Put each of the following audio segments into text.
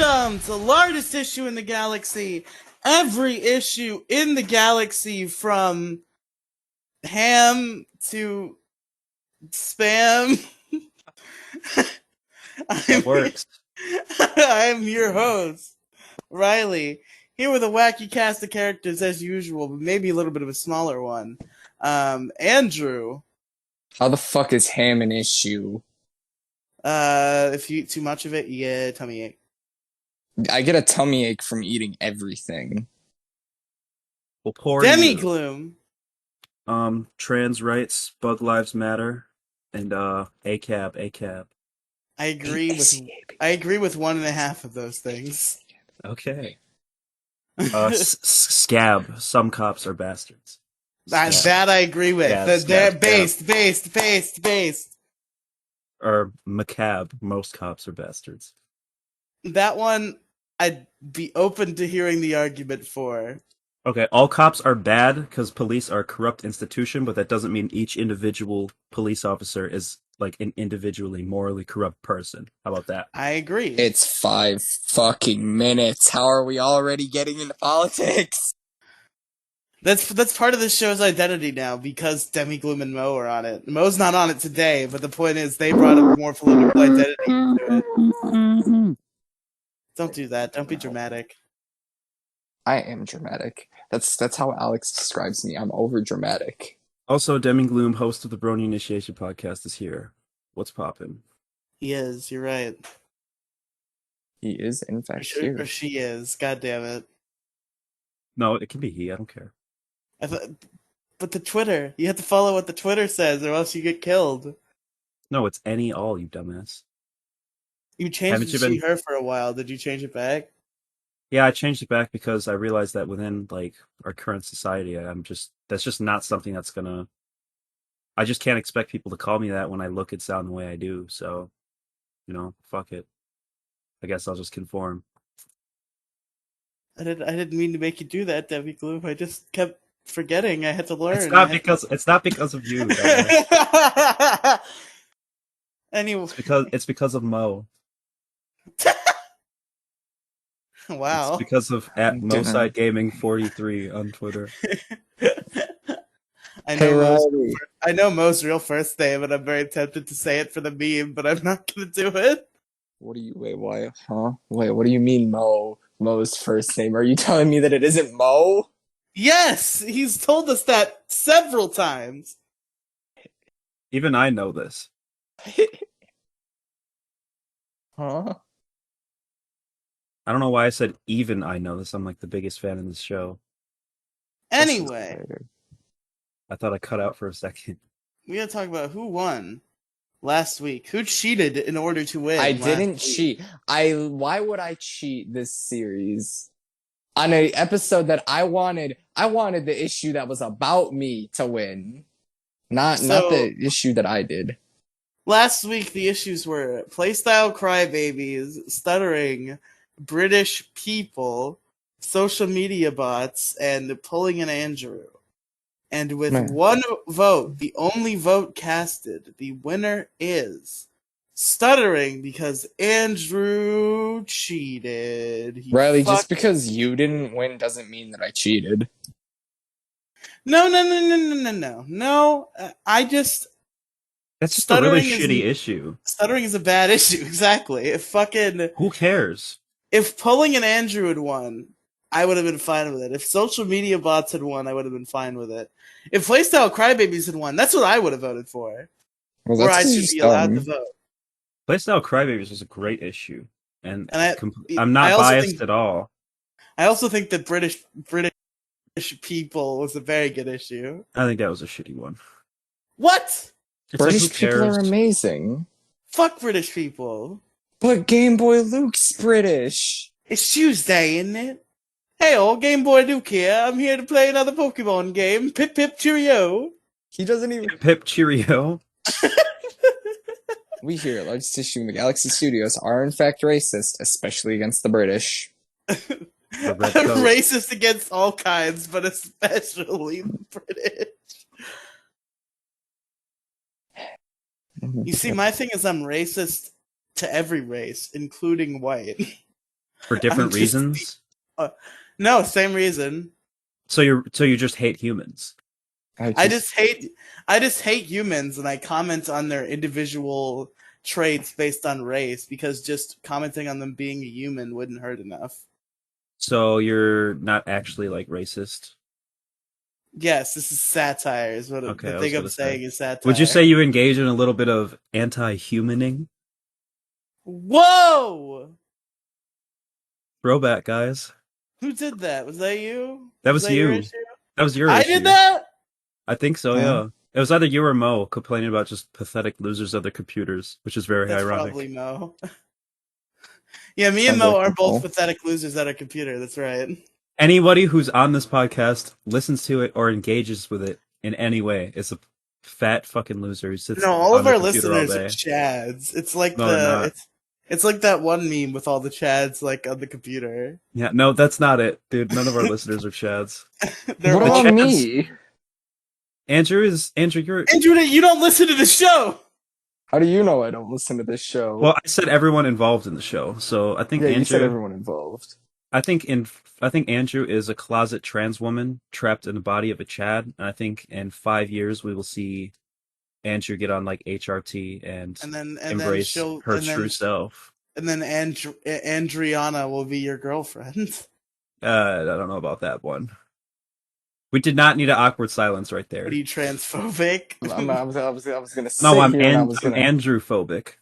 Welcome to the largest issue in the galaxy. Every issue in the galaxy, from ham to spam. That works. I'm your host, Riely, here with a wacky cast of characters as usual, but maybe a little bit of a smaller one. Andrew. How the fuck is ham an issue? If you eat too much of it, you get a tummy ache. I get a tummy ache from eating everything. Well, poor Demi you. Gloom. Trans rights, Bug Lives Matter, and ACAB. I agree with 1.5 of those things. Okay. Scab. Some cops are bastards. That I agree with. They're based. Or Macab. Most cops are bastards. That one I'd be open to hearing the argument for. Okay, all cops are bad because police are a corrupt institution, but that doesn't mean each individual police officer is like an individually morally corrupt person. How about that? I agree. It's 5 fucking minutes. How are we already getting into politics? That's part of the show's identity now, because Demi Gloom and Mo are on it. Mo's not on it today, but the point is they brought a more political identity to it. Don't do that. Don't be dramatic. I am dramatic. That's how Alex describes me. I'm over dramatic. Also, Demi Gloom, host of the Brony Initiation podcast, is here. What's poppin'? He is. You're right. He is, in fact, here. Or she is. God damn it. No, it can be he. I don't care. But the Twitter. You have to follow what the Twitter says, or else you get killed. No, it's any all, you dumbass. You changed it to she, her for a while. Did you change it back? Yeah, I changed it back because I realized that within like our current society, that's just not something that's gonna. I just can't expect people to call me that when I look and sound the way I do. So, fuck it. I guess I'll just conform. I didn't mean to make you do that, Demi Gloom. I just kept forgetting. I had to learn. It's not because of you. Anyway, it's because of Mo. Wow. It's because of @MoSide Gaming 43 on Twitter. I know Mo's real first name, and I'm very tempted to say it for the meme, but I'm not gonna do it. What do you why? Huh? Wait, what do you mean Mo? Mo's first name? Are you telling me that it isn't Mo? Yes, he's told us that several times. Even I know this. Huh? I don't know why I said even I know this. I'm like the biggest fan in this show. Anyway. I thought I cut out for a second. We gotta talk about who won last week. Who cheated in order to win? I didn't cheat. Why would I cheat this series? On an episode that I wanted the issue that was about me to win. Not the issue that I did. Last week the issues were Playstyle Crybabies, Stuttering, British People, Social Media Bots, and Pulling an Andrew. And with one vote, the only vote casted, the winner is Stuttering, because Andrew cheated. Riely, just because you didn't win doesn't mean that I cheated. No. I just... That's just a really shitty issue. Stuttering is a bad issue, exactly. Who cares? If Pulling an Andrew had won, I would have been fine with it. If Social Media Bots had won, I would have been fine with it. If Playstyle Crybabies had won, that's what I would have voted for. Well, or I should be allowed to vote. Playstyle Crybabies was a great issue. And I'm not biased at all. I also think that British People was a very good issue. I think that was a shitty one. What? British people are amazing. Fuck British people. But Game Boy Luke's British. It's Tuesday, isn't it? Hey, old Game Boy Luke here. I'm here to play another Pokemon game. Pip Pip Cheerio. He doesn't even... Pip Cheerio. We here at Largest Issue in the Galaxy Studios are in fact racist, especially against the British. Racist against all kinds, but especially the British. You see, my thing is I'm racist to every race, including white. For different reasons? No, same reason. So you just hate humans. I just hate humans, and I comment on their individual traits based on race because just commenting on them being a human wouldn't hurt enough. So you're not actually like racist? Yes, this is satire. Is what Okay, the I was thing I'm gonna say. saying is satire. Would you say you engage in a little bit of anti-humaning? Whoa! Throwback, guys. Who did that? Was that you? That was your you. issue? That was your I issue. did that? I think so, yeah. It was either you or Mo complaining about just pathetic losers of their computers, which is very That's ironic. probably Mo. Yeah, me and Sounds Mo like are both Mo. pathetic losers at our computer. That's right. Anybody who's on this podcast listens to it or engages with it in any way is a fat fucking loser who sits No, all on of their our computer all listeners are day. chads. It's like No, they're not. it's like that one meme with all the chads like on the computer. Yeah, no, that's not it, dude. None of our listeners are chads. They're What all about Chads- me? Andrew, you're. Andrew, you don't listen to the show. How do you know I don't listen to this show? Well, I said everyone involved in the show, so I think yeah, you said Andrew. everyone involved. I think Andrew is a closet trans woman trapped in the body of a Chad, and I think in 5 years we will see Andrew get on like HRT and And then embrace she'll her and true then self. and then Andriana will be your girlfriend. I don't know about that one. We did not need an awkward silence right there. Are you transphobic? I was gonna sit No, I'm here and I was gonna. Andrew phobic.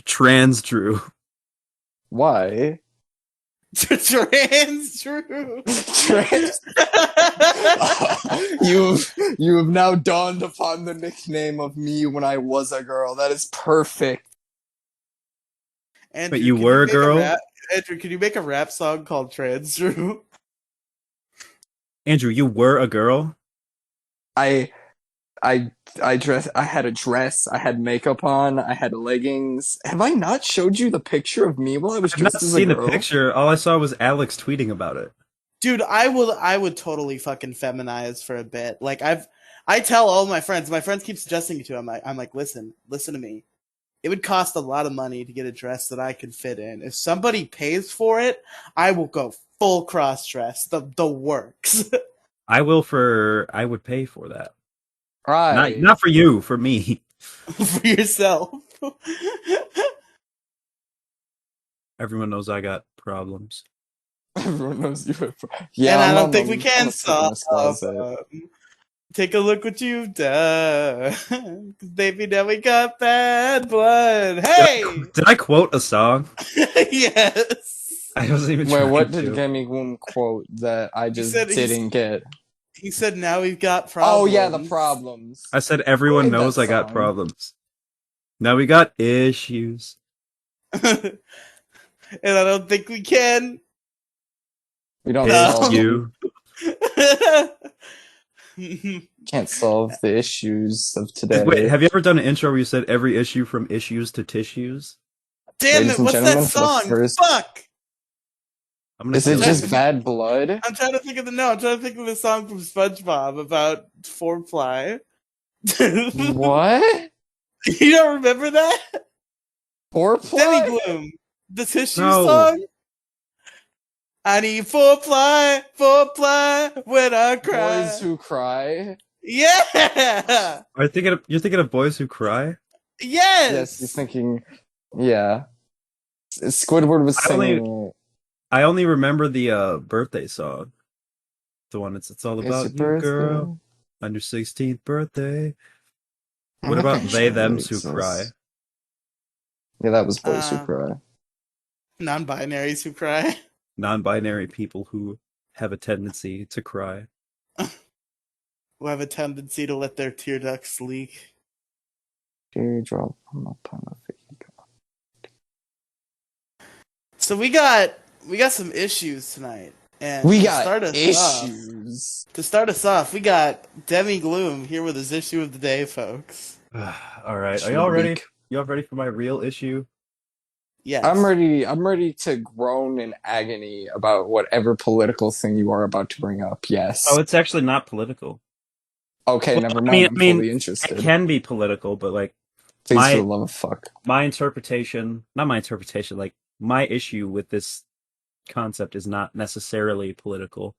Trans Drew. Why? Trans Drew. Trans. You have now dawned upon the nickname of me when I was a girl. That is perfect. Andrew, But you can were a make girl? Andrew, can you make a rap song called Trans Drew? Andrew, you were a girl? I dress. I had a dress. I had makeup on. I had leggings. Have I not showed you the picture of me while I was I've not dressed as a seen the girl? picture. All I saw was Alex tweeting about it. Dude, I would totally fucking feminize for a bit. Like I tell all my friends keep suggesting it to him. I'm like, listen to me. It would cost a lot of money to get a dress that I could fit in. If somebody pays for it, I will go full cross dress. The works. I would pay for that. Right. Not for you, for me. For yourself. Everyone knows I got problems. Everyone knows you. Yeah, And I I'm don't on think the- we can I'm a stop. fitness closet. Take a look what you've done. 'Cause baby, now we got bad blood. Hey! Did I quote a song? Yes. I wasn't even Wait, trying what to. did Demi Gloom quote that I just said didn't get? He said, now we've got problems. Oh yeah, the problems. I said everyone Played that knows I got song. problems. Now we got issues. And I don't think we can. We don't No. solve You. can't solve the issues of today. Wait, have you ever done an intro where you said every issue from issues to tissues? Damn Ladies it, and what's that gentlemen, for the song? first- Fuck! I'm gonna Is it kill just you. bad blood? I'm trying to think of the song from SpongeBob about foreplay. What? You don't remember that? Foreplay? Demi Gloom. The tissue No. song? I need foreplay when I cry. Boys who cry. Yeah! You're thinking of Boys Who Cry? Yes! Yes, he's thinking. Yeah. Squidward was I only- singing. I only remember the birthday song. The one that's it's all It's about your you, birthday. girl, on your 16th birthday. I What don't about think They that Thems Who exists. Cry? Yeah, that was Boys Who Uh, Cry. Non-binaries who cry. Non-binary people who have a tendency to cry. Who have a tendency to let their tear ducts leak. Teardrop on my panel. So we got some issues tonight. And We to got start us issues. To start us off, we got Demi Gloom here with his issue of the day, folks. All right, Issue are of y'all the ready? week. Y'all ready for my real issue? Yes. I'm ready to groan in agony about whatever political thing you are about to bring up. Yes. Oh, it's actually not political. Okay, Well, never I mind. mean- I'm I mean, fully It interested. can be political, but like Please, my- for the love of fuck. my interpretation, not my interpretation, like my issue with this concept is not necessarily political.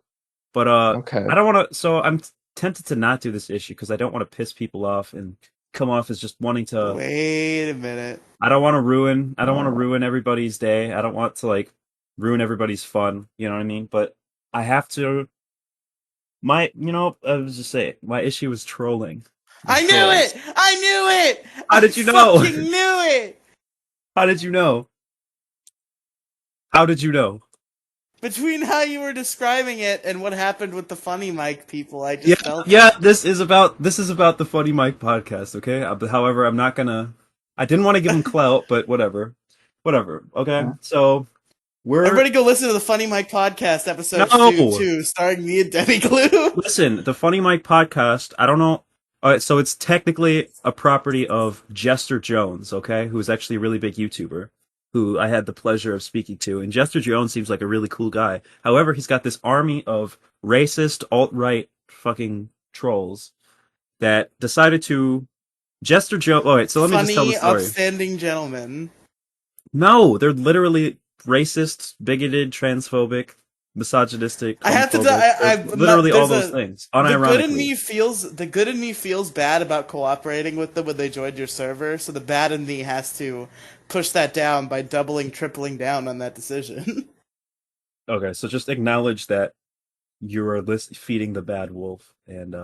But Okay. I don't want to. So I'm tempted to not do this issue because I don't want to piss people off and come off as just wanting to. Wait a minute. I don't want to ruin. I don't want to ruin everybody's day. I don't want to like ruin everybody's fun. You know what I mean? But I have to. I was just saying, my issue was trolling. I knew Trolls. it! I knew it! How did you know? Fucking knew it! How did you know? How did you know? Between how you were describing it and what happened with the funny mic people, I just Yeah, felt yeah. This is about the Funny Mike podcast. Okay. However, I'm not gonna. I didn't want to give him clout, but whatever. Okay. So we're Everybody go listen to the Funny Mike podcast episode No! 2, starring me and Demi Glue. Listen, the Funny Mike podcast. I don't know. All right, so it's technically a property of Jester Jones, okay, who is actually a really big YouTuber, who I had the pleasure of speaking to. And Jester Jones seems like a really cool guy. However, he's got this army of racist alt-right fucking trolls that decided to Jester Jones. All right, so let me just tell the Funny, story. upstanding gentlemen. No, they're literally racist, bigoted, transphobic, misogynistic. I have to. They're literally all those things. Unironically, the good in me feels bad about cooperating with them when they joined your server. So the bad in me has to push that down by doubling, tripling down on that decision. Okay, so just acknowledge that you're feeding the bad wolf, and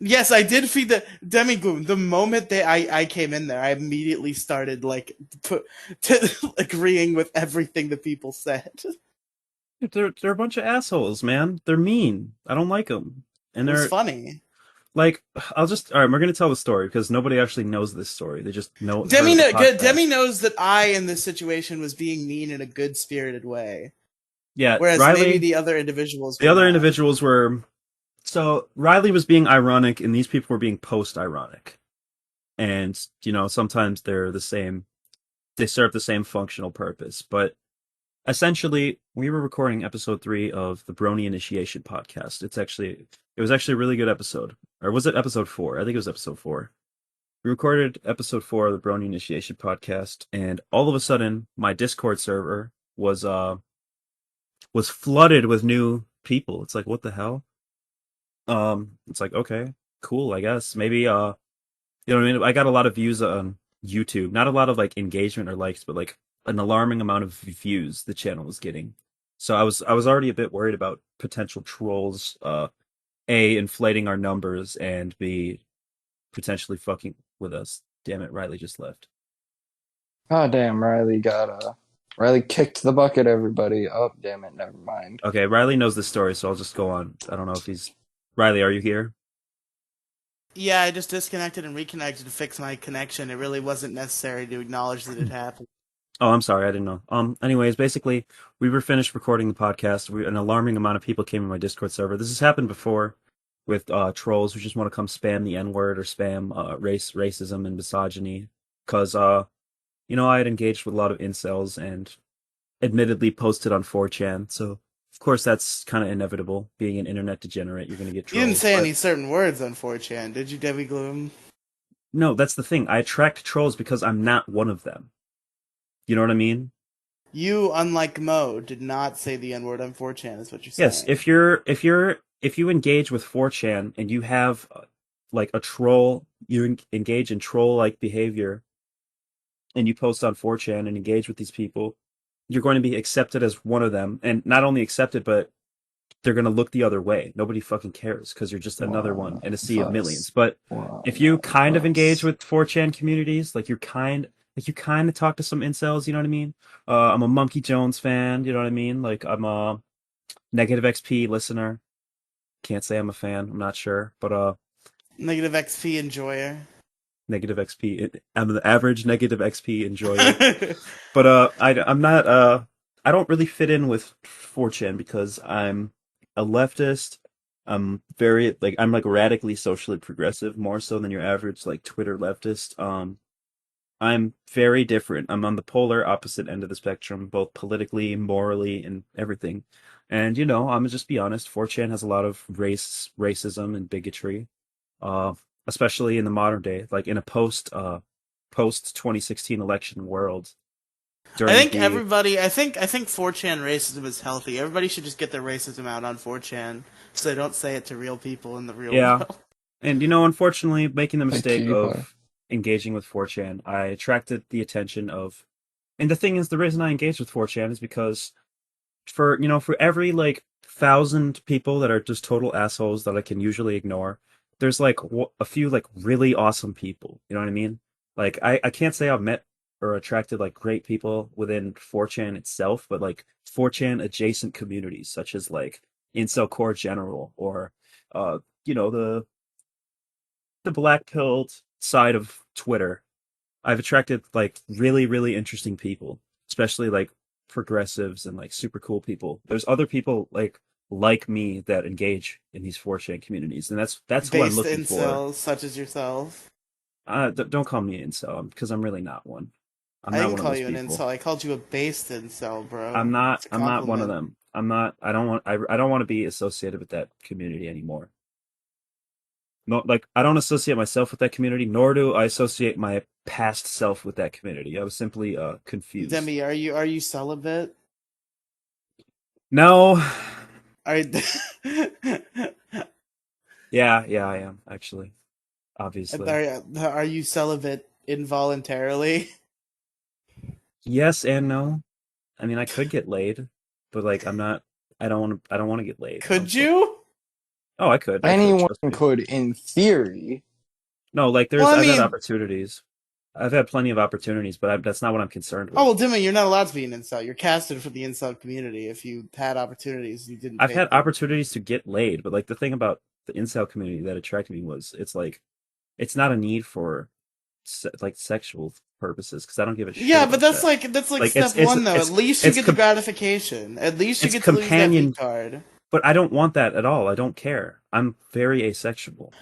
Yes, I did feed the Demigloom. The moment that I came in there, I immediately started agreeing with everything the people said. they're a bunch of assholes, man. They're mean. I don't like them, and It was they're funny. like, all right. We're gonna tell the story because nobody actually knows this story. They just know. Demi knows that I, in this situation, was being mean in a good spirited way. Yeah, Whereas Riely, maybe the other individuals. The other individuals were. So Riely was being ironic, and these people were being post-ironic. And sometimes they're the same. They serve the same functional purpose, but essentially, we were recording episode 3 of the Brony Initiation podcast. It was actually a really good episode. Or was it episode 4? I think it was episode 4. We recorded episode 4 of the Brony Initiation podcast, and all of a sudden, my Discord server was flooded with new people. It's like, what the hell? It's like, okay, cool, I guess. Maybe you know what I mean? I got a lot of views on YouTube. Not a lot of like engagement or likes, but like an alarming amount of views the channel was getting. So I was already a bit worried about potential trolls, A, inflating our numbers, and B, potentially fucking with us. Damn it, Riely just left. Oh damn, Riely kicked the bucket, everybody. Oh damn it, never mind. Okay, Riely knows the story, so I'll just go on. I don't know if he's Riely, are you here? Yeah, I just disconnected and reconnected to fix my connection. It really wasn't necessary to acknowledge that it happened. Oh, I'm sorry, I didn't know. Anyways, basically, we were finished recording the podcast. An alarming amount of people came in my Discord server. This has happened before with trolls who just want to come spam the N-word or spam racism and misogyny. Because, I had engaged with a lot of incels and admittedly posted on 4chan. So, of course, that's kind of inevitable. Being an internet degenerate, you're going to get trolls. You didn't say any certain words on 4chan, did you, Debbie Gloom? No, that's the thing. I attract trolls because I'm not one of them. You know what I mean? You, unlike Mo, did not say the N-word on 4chan, is what you're saying. Yes, if you engage with 4chan and you have like a troll, you engage in troll-like behavior, and you post on 4chan and engage with these people, you're going to be accepted as one of them, and not only accepted, but they're going to look the other way. Nobody fucking cares because you're just another one in a sea of millions. But if you kind of engage with 4chan communities, like you kind of talk to some incels, you know what I mean? I'm a Monkey Jones fan, you know what I mean? Like I'm a Negative XP listener. Can't say I'm a fan. I'm not sure, but Negative XP enjoyer. Negative XP. I'm the average Negative XP enjoyer. But I'm not. I don't really fit in with 4chan because I'm a leftist. I'm I'm like radically socially progressive, more so than your average like Twitter leftist. I'm very different. I'm on the polar opposite end of the spectrum, both politically, morally, and everything. And I'm gonna just be honest. 4chan has a lot of racism, and bigotry, uh, especially in the modern day, like in a post 2016 election world. during I think the everybody. I think 4chan racism is healthy. Everybody should just get their racism out on 4chan, so they don't say it to real people in the real yeah. world. And unfortunately, making the Like mistake PewDiePie. of engaging with 4chan, I attracted the attention of. And the thing is, the reason I engaged with 4chan is because for every like 1,000 people that are just total assholes that I can usually ignore, there's like a few like really awesome people. You know what I mean? Like I can't say I've met or attracted like great people within 4chan itself, but like 4chan adjacent communities such as like Incel Core General or uh the black pilled side of Twitter. I've attracted like really, really interesting people, especially like progressives and like super cool people. There's other people like me that engage in these 4chan communities, and that's who I'm Based looking for. incels such as yourself. Don't call me an incel because I'm really not one. I'm I not didn't one of call those you an people. incel. I called you a based incel, I'm bro. not. It's a I'm not one of compliment. them. I'm not. I don't want. I don't want to be associated with that community anymore. No, like I don't associate myself with that community, nor do I associate my past self with that community. I was simply confused. Demi, are you celibate? No, Are yeah, I am actually, obviously. are you celibate involuntarily? Yes and no. I mean, I could get laid, but like I'm not. I don't want to. I don't want to get laid. I'm Could so. you? Oh, I could. I could. Anyone Trust me. could, in theory. No, like Well, there's. I I've had mean, opportunities. I've had plenty of opportunities, but that's not what I'm concerned oh with. well, Demi, you're not allowed to be an incel. You're casted for the incel community. If you had opportunities, you didn't I've had take them. opportunities to get laid, but like the thing about the incel community that attracted me was it's like it's not a need for like sexual purposes because I don't give a shit Yeah, but about that. that's like Like step one though. At least you it's get the gratification. At least you it's get to lose that V companion, card. but I don't want that at all. I don't care. I'm very asexual.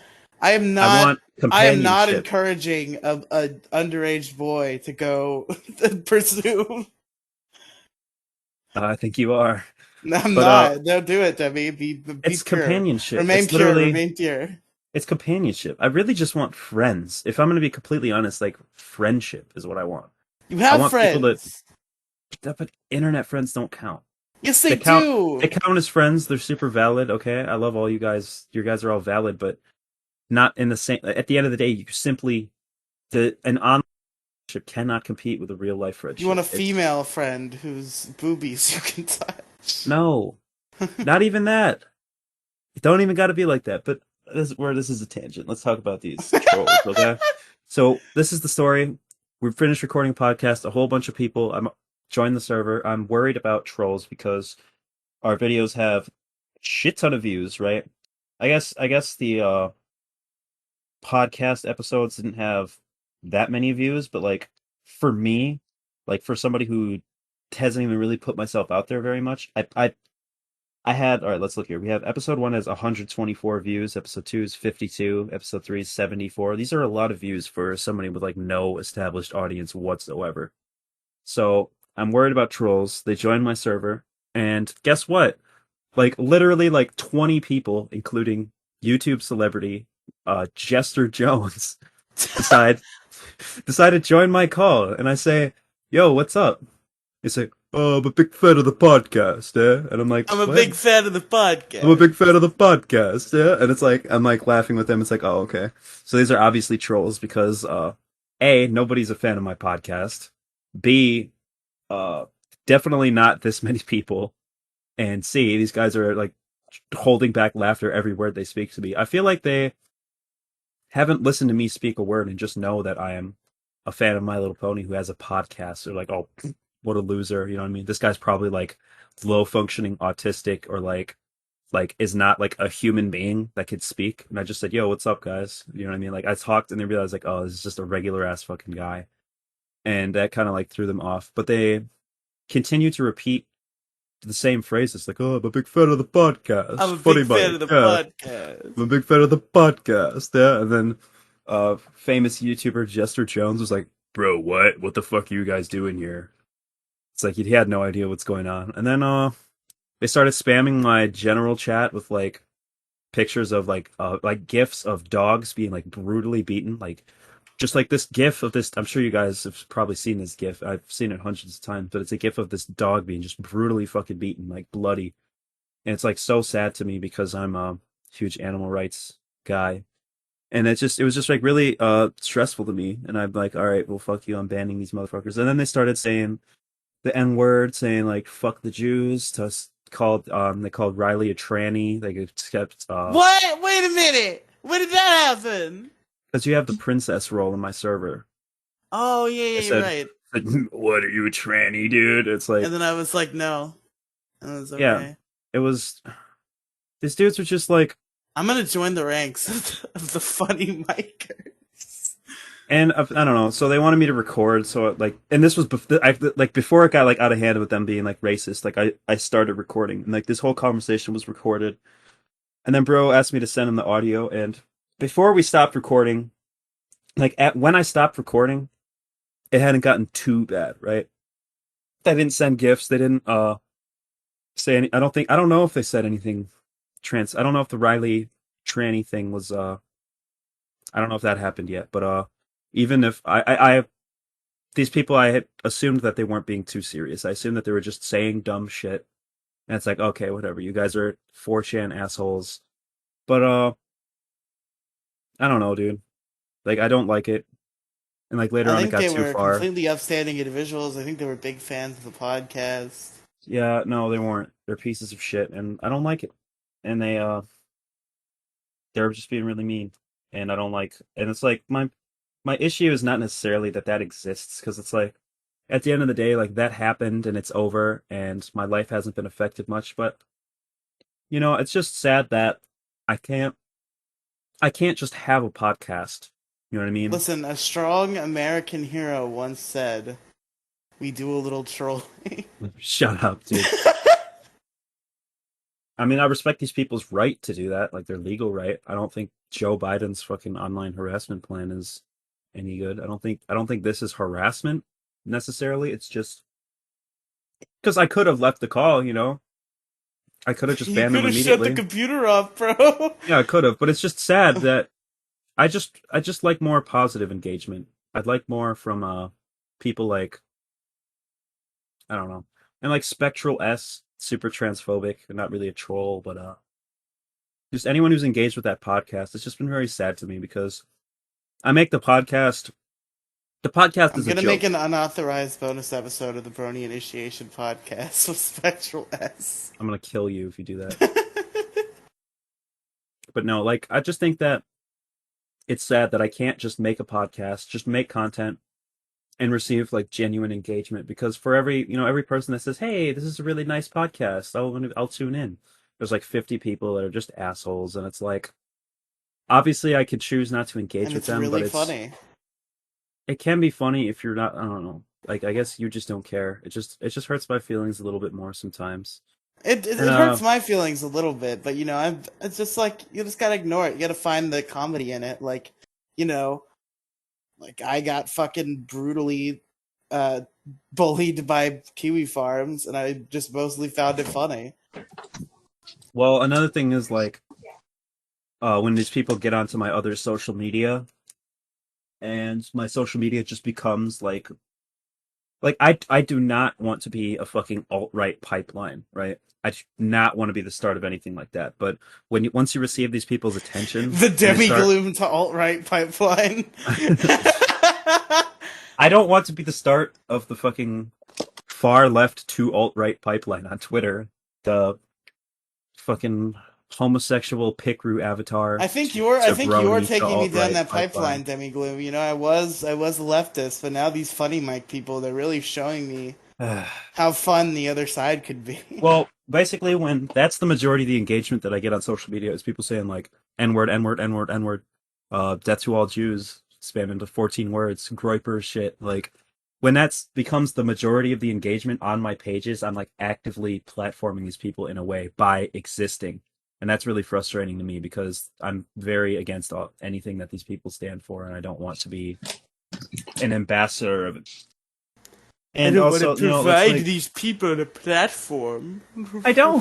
I am I not. want I am not companionship. encouraging a underage boy to go pursue. I think you are, No, I'm but not. Don't do it, Debbie. Be it's pure. companionship. Remain It's pure. literally Remain pure. it's companionship. I really just want friends. If I'm going to be completely honest, like friendship is what I want. You I have want people to, friends. but internet friends don't count. Yes, they They count. do. They count as friends. They're super valid. Okay, I love all you guys. You guys are all valid, but not in the same. At the end of the day, you simply an online friendship cannot compete with a real life You want friendship. a female friend whose boobies you can touch. No, not even that. It don't even got to be like that. But this is a tangent. Let's talk about these trolls, okay? So this is the story. We've finished recording a podcast. A whole bunch of people. I'm joined the server. I'm worried about trolls because our videos have shit ton of views, right? I guess the podcast episodes didn't have that many views, but like for me, like for somebody who hasn't even really put myself out there very much, I had all right, let's look here. We have episode 1 has 124 views, episode 2 is 52, episode 3 is 74. These are a lot of views for somebody with like no established audience whatsoever. So I'm worried about trolls. They joined my server, and guess what? Like literally like 20 people, including YouTube celebrity Jester Jones, decide decided to join my call, and I say, "Yo, what's up?" They say, "Oh, I'm a big fan of the podcast, eh?" And I'm like, I'm a "What?" big fan of the I'm a podcast. big fan of the podcast, yeah. And it's like I'm like laughing with them. It's like, oh, okay. So these are obviously trolls because A, nobody's a fan of my podcast. B, uh definitely not this many people. And C, these guys are like holding back laughter every word they speak to me. I feel like they haven't listened to me speak a word and just know that I am a fan of My Little Pony who has a podcast. They're like, oh, what a loser. You know what I mean? This guy's probably like low functioning autistic or like is not like a human being that could speak. And I just said, yo, what's up, guys? You know what I mean? Like I talked and they realized like, oh, this is just a regular ass fucking guy. And that kind of like threw them off. But they continue to repeat the same phrases like, oh, I'm a big fan of the I'm podcast. a Funny big fan Mike, of the yeah. podcast. I'm a big fan of the podcast, yeah. And then famous YouTuber Jester Jones was like, bro, what? What the fuck are you guys doing here? It's like he had no idea what's going on. And then they started spamming my general chat with like pictures of like gifs of dogs being like brutally beaten, like just like this GIF of this. I'm sure you guys have probably seen this GIF. I've seen it hundreds of times, but it's a GIF of this dog being just brutally fucking beaten, like bloody, and it's like so sad to me because I'm a huge animal rights guy, and it was just like really stressful to me, and I'm like, all right, well, fuck you, I'm banning these motherfuckers, and then they started saying the N word, saying like fuck the Jews, they called Riely a tranny, they kept What? Wait a minute. When did that happen? because you have the princess role in my server. Oh yeah, I you're said, right. "What are you, a tranny, dude?" It's like, And then I was like, no. And it was yeah, okay. it was. These dudes were just like, I'm gonna join the ranks of the funny micers. and I don't know. So they wanted me to record. So like, and this was before it got like out of hand with them being like racist. Like I started recording, and like this whole conversation was recorded. And then bro asked me to send him the audio, and before we stopped recording, like when I stopped recording, it hadn't gotten too bad, right? They didn't send gifts. They didn't say any. I don't know if they said anything trans. I don't know if the Riely tranny thing was. I don't know if that happened yet. But even if I these people, I had assumed that they weren't being too serious. I assumed that they were just saying dumb shit. And it's like, okay, whatever. You guys are 4chan assholes. But I don't know, dude. Like I don't like it. And like later I on, it think got they too were far. completely upstanding individuals. I think they were big fans of the podcast. Yeah, no, they weren't. They're pieces of shit, and I don't like it. And they're just being really mean, and I don't like. And it's like my issue is not necessarily that exists, because it's like at the end of the day, like that happened and it's over, and my life hasn't been affected much. But it's just sad that I can't I can't just have a podcast. You know what I mean? Listen, a strong American hero once said, "We do a little trolling." Shut up, dude. I mean, I respect these people's right to do that, like their legal right. I don't think Joe Biden's fucking online harassment plan is any good. I don't think this is harassment necessarily. It's just because I could have left the call, I could have just You banned them could have shut the immediately. computer off, bro. Yeah, I could have, but it's just sad that I just like more positive engagement. I'd like more from people like, I don't know. And like Spectral S, super transphobic, and not really a troll, but just anyone who's engaged with that podcast. It's just been very sad to me because I make the podcast. The podcast I'm is a gonna joke. make an unauthorized bonus episode of the Brony Initiation podcast with Spectral S. I'm gonna kill you if you do that. But no, like I just think that it's sad that I can't just make a podcast, just make content, and receive like genuine engagement. Because for every person that says, "Hey, this is a really nice podcast," I'll tune in. There's like 50 people that are just assholes, and it's like, obviously I could choose not to engage And with it's them, really but funny. it can be funny if you're not. I don't know. Like I guess you just don't care. It just hurts my feelings a little bit more sometimes. It And hurts my feelings a little bit, but it's just like you just gotta ignore it. You gotta find the comedy in it. Like, you know, like I got fucking brutally bullied by Kiwi Farms, and I just mostly found it funny. well, another thing is like when these people get onto my other social media, and my social media just becomes like I do not want to be a fucking alt-right pipeline, right? I do not want to be the start of anything like that. But once you receive these people's attention, The Demi start, Gloom to alt-right pipeline. I don't want to be the start of the fucking far left to alt-right pipeline on Twitter. The fucking homosexual Picru avatar. I think you're brony to taking me down alt-right that pipeline, Demi Gloom. I was a leftist, but now these funny mic people, they're really showing me how fun the other side could be. Well, basically, when that's the majority of the engagement that I get on social media is people saying like N word, N word, N word, N word, death to all Jews, spam into 14 words, groiper shit. Like when that's becomes the majority of the engagement on my pages, I'm like actively platforming these people in a way by existing. And that's really frustrating to me because I'm very against anything that these people stand for, and I don't want to be an ambassador of it. And also, want to provide these people a platform. I don't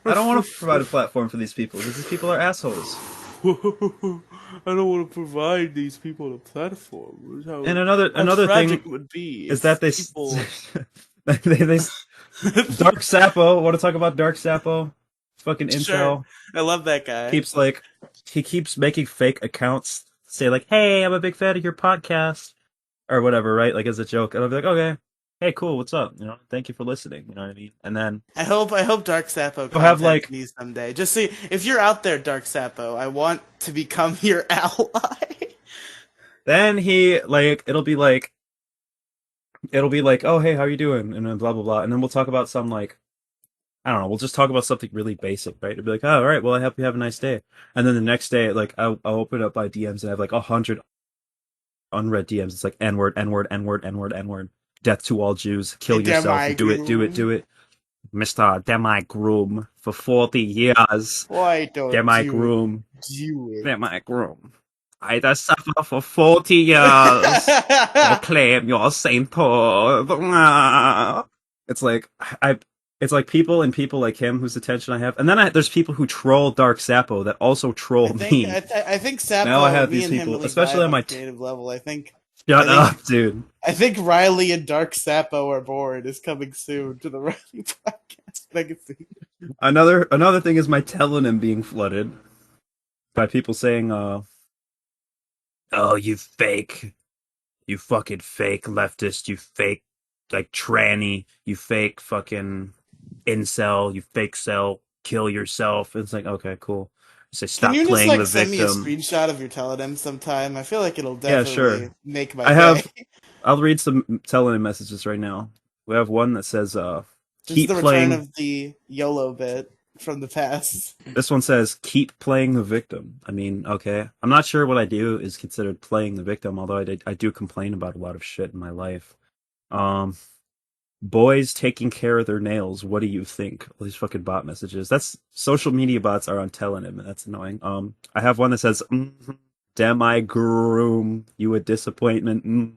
want to provide a platform for these people because these people are assholes. I don't want to provide these people a platform. And How another tragic thing it would be is that if they people. they Dark Sappo. Want to talk about Dark Sappo? Fucking Sure, incel. I love that guy. Keeps like he keeps making fake accounts say like, "Hey, I'm a big fan of your podcast," or whatever, right? Like as a joke, and I'll be like, "Okay, hey, cool, what's up? You know, thank you for listening." You know what I mean? And then I hope Dark Sappo you'll have contacts like me someday. Just see if you're out there, Dark Sappo. I want to become your ally. then he like it'll be like, "Oh, hey, how you doing?" And then blah blah blah, and then we'll talk about some like I don't know. We'll just talk about something really basic, right? It'll be like, "Oh, all right, well, I hope you have a nice day." And then the next day, like I'll open up my DMs and I have like 100 unread DMs. It's like N word, N word, N word, N word, N word. Death to all Jews. Kill yourself. Demi Do it. Do it. Groom. Do it. Mr. Demi Groom for 40 years. Why don't Demi you Groom. do it? Demi Groom. I had suffer for 40 years. Proclaim your sainthood. It's like I. It's like people and people like him whose attention I have, and then there's people who troll Dark Sappo that also troll me. I think Now I Sapo, have me these and him people, really especially vibe on on my. a creative level. I Shut think up, dude. I think Riley and Dark Sapo are bored is coming soon to the Riley podcast legacy. Another thing is my telonym being flooded by people saying, "Oh, you fucking fake leftist, you fake like tranny, you fake fucking incel, you fake cell, kill yourself." It's like, okay, cool. Say, Can stop you just playing the like send me a victim. screenshot of your telenym sometime? I feel like it'll Yeah, definitely sure. make my I day. have. I'll read some telonym messages right now. We have one that says, This is "Keep the return playing." of the YOLO bit from the past. This one says, "Keep playing the victim." I mean, okay. I'm not sure what I do is considered playing the victim, although I do complain about a lot of shit in my life. Um, Boys taking care of their nails. What do you think? All these fucking bot messages. That's social media bots are on telling him, and that's annoying. I have one that says, "Demi groom, you a disappointment.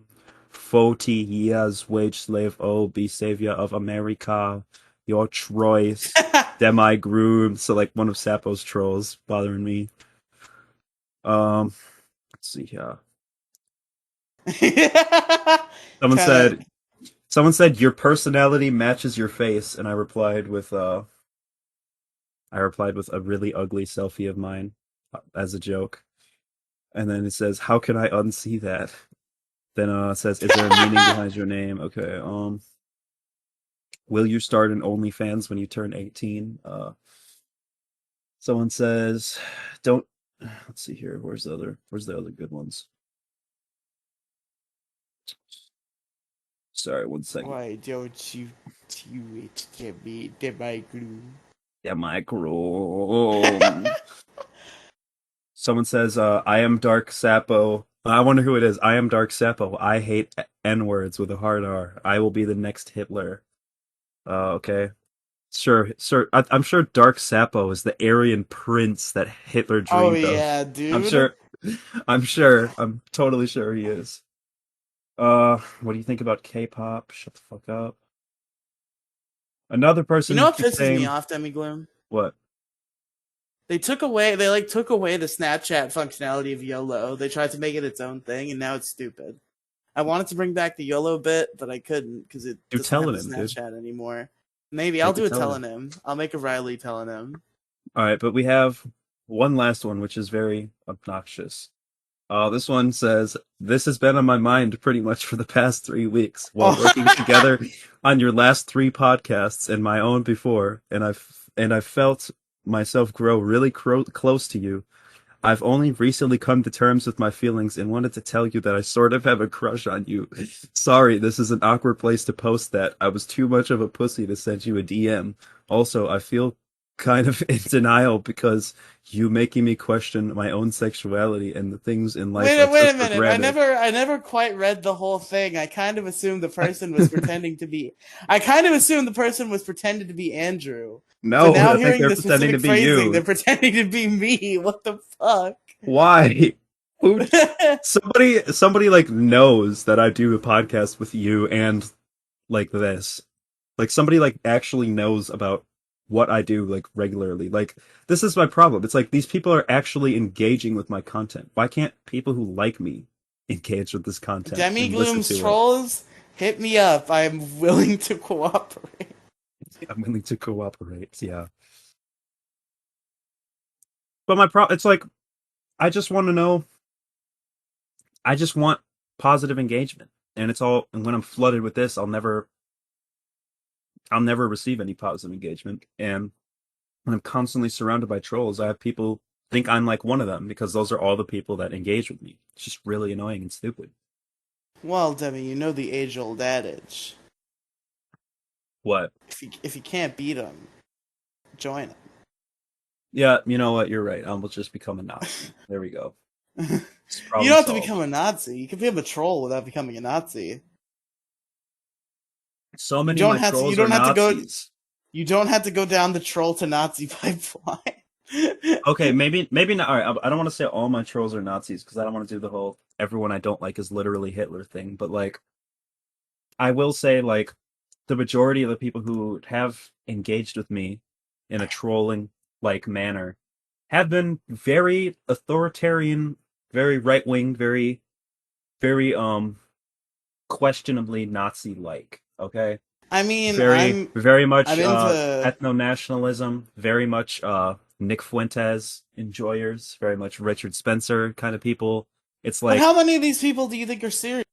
40 years wage slave. Oh, be savior of America. Your choice." Demi groom. So like one of Sapo's trolls bothering me. Let's see here. Someone Trying to. said Someone said your personality matches your face, and I replied with a really ugly selfie of mine as a joke. And then it says, "How can I unsee that?" Then it says, "Is there a meaning behind your name?" Okay. Will you start an OnlyFans when you turn 18? Someone says, "Don't." Let's see here. Where's the other good ones? Sorry, one second. Why don't you do it, Demi Groom? Yeah, my groom. Someone says, "I am Dark Sappo." I wonder who it is. "I am Dark Sappo. I hate N words with a hard R. I will be the next Hitler." Okay. Sure, sure. I'm sure Dark Sappo is the Aryan prince that Hitler Oh dreamed of. yeah, I'm dude. sure. I'm sure. I'm totally sure he is. What do you think about K-pop? Shut the fuck up. Another You person know who what keeps pisses me saying off, Demi Gloom? what? They took away the Snapchat functionality of YOLO. They tried to make it its own thing, and now it's stupid. I wanted to bring back the YOLO bit, but I couldn't because it You're doesn't have telling the him, dude. Snapchat anymore. Maybe I'll Make do it a telling him. telenym. I'll make a Riley telenym. All right, but we have one last one, which is very obnoxious. This one says, "This has been on my mind pretty much for the past 3 weeks while working Oh. together on your last 3 podcasts and my own before, and I've felt myself grow really close to you. I've only recently come to terms with my feelings and wanted to tell you that I sort of have a crush on you. Sorry, this is an awkward place to post that. I was too much of a pussy to send you a DM. Also, I feel kind of in denial because you making me question my own sexuality and the things in life I Wait took a for minute. granted." I never quite read the whole thing. I kind of assumed the person was pretending to be. I kind of assumed the person was pretending to be Andrew. But No, now I think hearing they're the pretending to specific be phrasing, they're you. pretending to be me. What the fuck? Why? Who? Somebody like knows that I do a podcast with you and like this. Like somebody like actually knows about what I do like regularly. Like this is my problem. It's like these people are actually engaging with my content. Why can't people who like me engage with this content Demi and listen Gloom's to it? trolls, hit me up. I'm willing to cooperate. I'm willing to cooperate. Yeah. But it's like I just want to know. I just want positive engagement, and it's all. And when I'm flooded with this, I'll never receive any positive engagement. And when I'm constantly surrounded by trolls, I have people think I'm like one of them because those are all the people that engage with me. It's just really annoying and stupid. Well, Demi, you know the age-old adage. What? If you can't beat them, join them. Yeah, you know what? You're right. I'll just become a Nazi. There we go. You Problem don't have to solved. become a Nazi. You can become a troll without becoming a Nazi. So many You of don't my have to. You trolls are don't have to go. Nazis. You don't have to go down the troll to Nazi pipeline. Okay, maybe not. All right, I don't want to say all my trolls are Nazis because I don't want to do the whole everyone I don't like is literally Hitler thing. But like, I will say like the majority of the people who have engaged with me in a trolling like manner have been very authoritarian, very right wing, very questionably Nazi like. Okay, I mean, very much I'm into. ethno nationalism, very much Nick Fuentes enjoyers, very much Richard Spencer kind of people. It's But like how many of these people do you think are serious?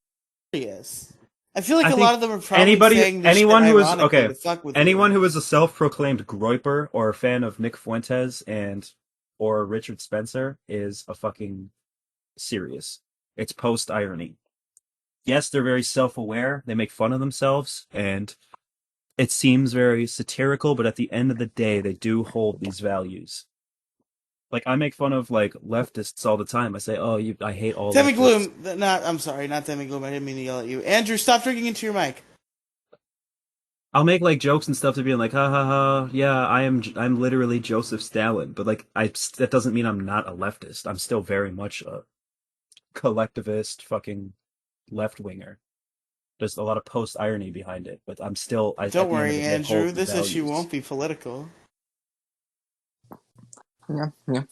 I feel like I a lot think of them are probably saying this shit anyone who is ironically okay, to fuck with anyone you. who is a self-proclaimed groiper or a fan of Nick Fuentes and or Richard Spencer is a fucking serious. It's post irony. Yes, they're very self-aware. They make fun of themselves and it seems very satirical, but at the end of the day, they do hold these values. Like I make fun of like leftists all the time. I say, "Oh, I hate all Demi leftists." Gloom, I'm sorry, not Demi Gloom. I didn't mean to yell at you. Andrew, stop drinking into your mic. I'll make like jokes and stuff to be like, "Ha ha ha, yeah, I'm literally Joseph Stalin," but like that doesn't mean I'm not a leftist. I'm still very much a collectivist, fucking left winger. There's a lot of post irony behind it, but I'm still, at Don't the end of worry, the day, Andrew. hold the This issue values. won't be political. Yeah, yeah.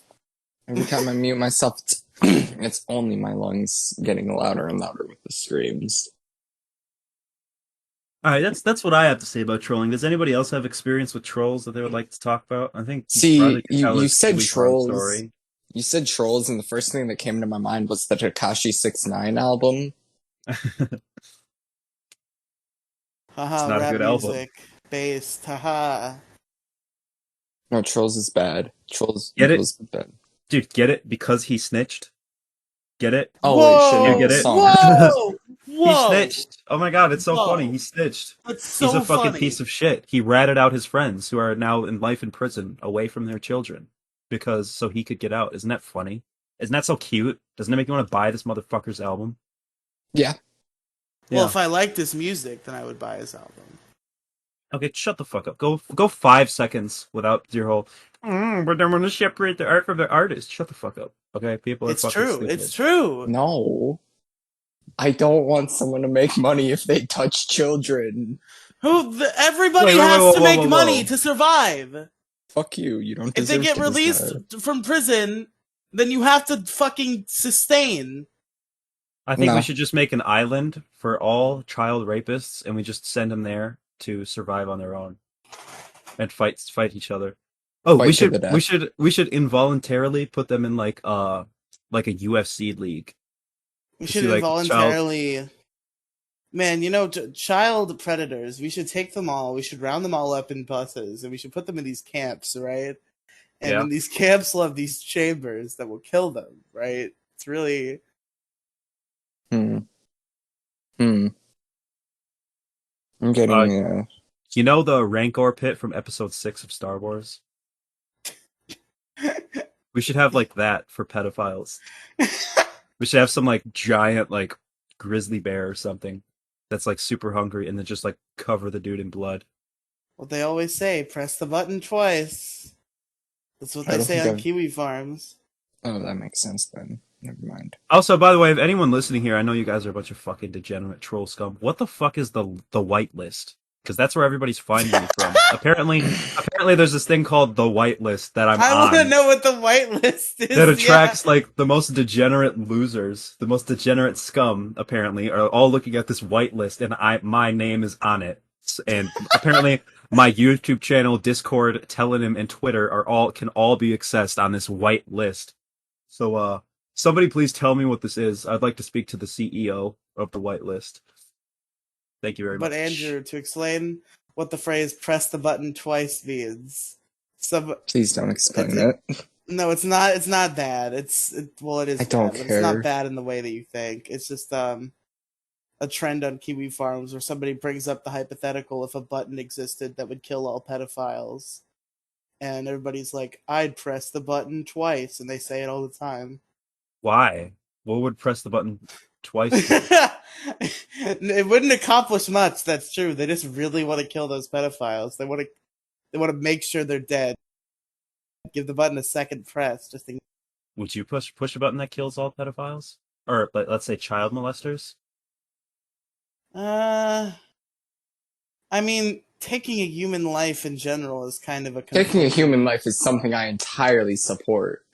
Every time I mute myself, it's only my lungs getting louder and louder with the screams. All right, that's what I have to say about trolling. Does anybody else have experience with trolls that they would like to talk about? I think Riley See, could tell you his said Kiwi Farm trolls. story. You said trolls, and the first thing that came to my mind was the Tekashi 69 album. It's Haha, not a rap good album. music. Based. Haha. No, trolls is bad. Trolls Get it, was bad. dude? Get it because he snitched. Get it? Oh wait, shit, You no, get the Whoa! it? song. Whoa! He Whoa! snitched. Oh my god, it's so funny. Whoa! He snitched. That's He's a so fucking piece funny. of shit. He ratted out his friends who are now in life in prison, away from their children, because so he could get out. Isn't that funny? Isn't that so cute? Doesn't it make you want to buy this motherfucker's album? Yeah. Well, Yeah. if I liked his music, then I would buy his album. Okay, shut the fuck up. Go 5 seconds without your whole. But then want to separate the art from the artist. Shut the fuck up. Okay, people are It's fucking true. It's stupid. true. No. I don't want someone to make money if they touch children. Everybody Wait, has to whoa, make whoa, money whoa. to survive. Fuck you. You don't If they deserve get to deserve. released from prison, then you have to fucking sustain. I think we No. should just make an island for all child rapists, and we just send them there to survive on their own and fight each other. Oh, Fight to the death. we should involuntarily put them in like a UFC league We to should see like child. involuntarily. Man, you know, child predators. We should take them all. We should round them all up in buses, and we should put them in these camps, right? And Yeah. in these camps, will have these chambers that will kill them, right? It's really. Hmm. I'm getting You know the Rancor pit from Episode 6 of Star Wars? We should have like that for pedophiles. We should have some like giant like grizzly bear or something that's like super hungry and then just like cover the dude in blood. What they always say: press the button twice. That's what I they don't say think on I've- Kiwi farms. Oh, that makes sense then. Never mind. Also, by the way, if anyone listening here, I know you guys are a bunch of fucking degenerate troll scum. What the fuck is the white list? because that's where everybody's finding me from. Apparently, there's this thing called the whitelist that I'm I want to on know what the whitelist is. that attracts like the most degenerate losers, the most degenerate scum. Apparently, are all looking at this whitelist, and my name is on it. And apparently, my YouTube channel, Discord, Telegram, and Twitter can all be accessed on this white list. So, somebody please tell me what this is. I'd like to speak to the CEO of the whitelist. Thank you very much. But Andrew, to explain what the phrase "press the button twice" means, Please don't explain it. No, it's not. It's not bad. It is. I don't bad, but care. it's not bad in the way that you think. It's just a trend on Kiwi forums where somebody brings up the hypothetical if a button existed that would kill all pedophiles, and everybody's like, "I'd press the button twice," and they say it all the time. Why? What would press the button twice do? It wouldn't accomplish much. That's true. They just really want to kill those pedophiles. They want to make sure they're dead. Give the button a second press. Would you push a button that kills all pedophiles, or let's say child molesters? I mean, taking a human life in general is kind of a Taking a human life is something I entirely support.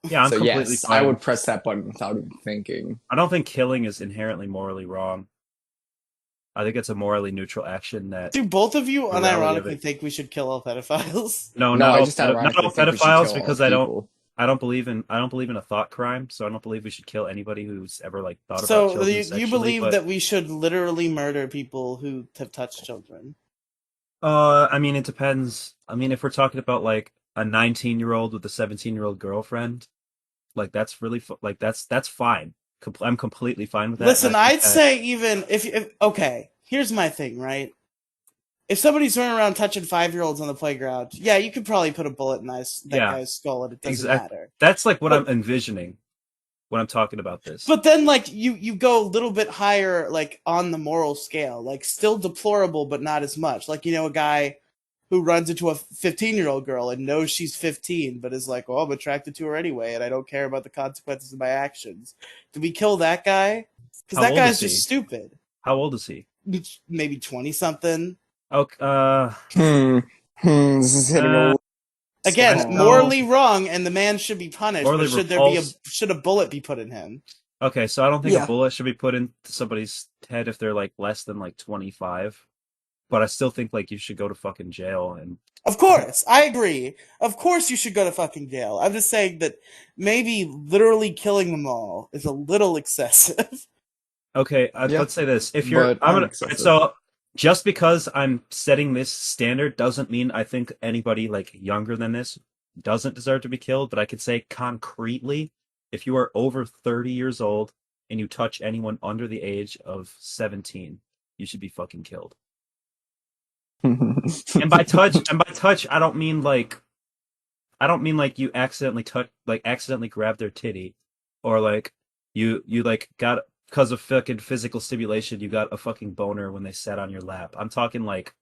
Yeah, I'm so completely yes, fine. I would press that button without even thinking. I don't think killing is inherently morally wrong. I think it's a morally neutral action that. Do both of you unironically think we should kill all pedophiles? No, No, not I all, just not ironically all think we should pedophiles kill because all I people. don't believe in a thought crime, so I don't believe we should kill anybody who's ever like thought about So children you sexually. believe but, that we should literally murder people who have touched children? I mean, it depends. I mean, if we're talking about like a 19-year-old with a 17-year-old girlfriend, like that's really like that's fine. I'm completely fine with that. Listen, I'd say even if okay, here's my thing, right? If somebody's running around touching 5-year-olds on the playground, yeah, you could probably put a bullet in that guy's skull and it doesn't matter. That's like what I'm envisioning when I'm talking about this. But then, like, you go a little bit higher, like, on the moral scale. Like, still deplorable, but not as much. Like, a guy who runs into a 15-year-old girl and knows she's 15, but is like, well, I'm attracted to her anyway, and I don't care about the consequences of my actions. Do we kill that guy? Because that guy's just stupid. How old is he? Maybe 20-something. Okay. This is hitting a again, morally wrong, and the man should be punished. But should a bullet be put in him? Okay, so I don't think a bullet should be put into somebody's head if they're like less than like 25. But I still think like you should go to fucking jail. And of course, I agree. Of course, you should go to fucking jail. I'm just saying that maybe literally killing them all is a little excessive. Okay, let's say this: if you're, so just because I'm setting this standard doesn't mean I think anybody like younger than this doesn't deserve to be killed. But I could say concretely, if you are over 30 years old and you touch anyone under the age of 17, you should be fucking killed. and by touch, I don't mean like you accidentally grab their titty, or like you like got, because of fucking physical stimulation, you got a fucking boner when they sat on your lap. I'm talking like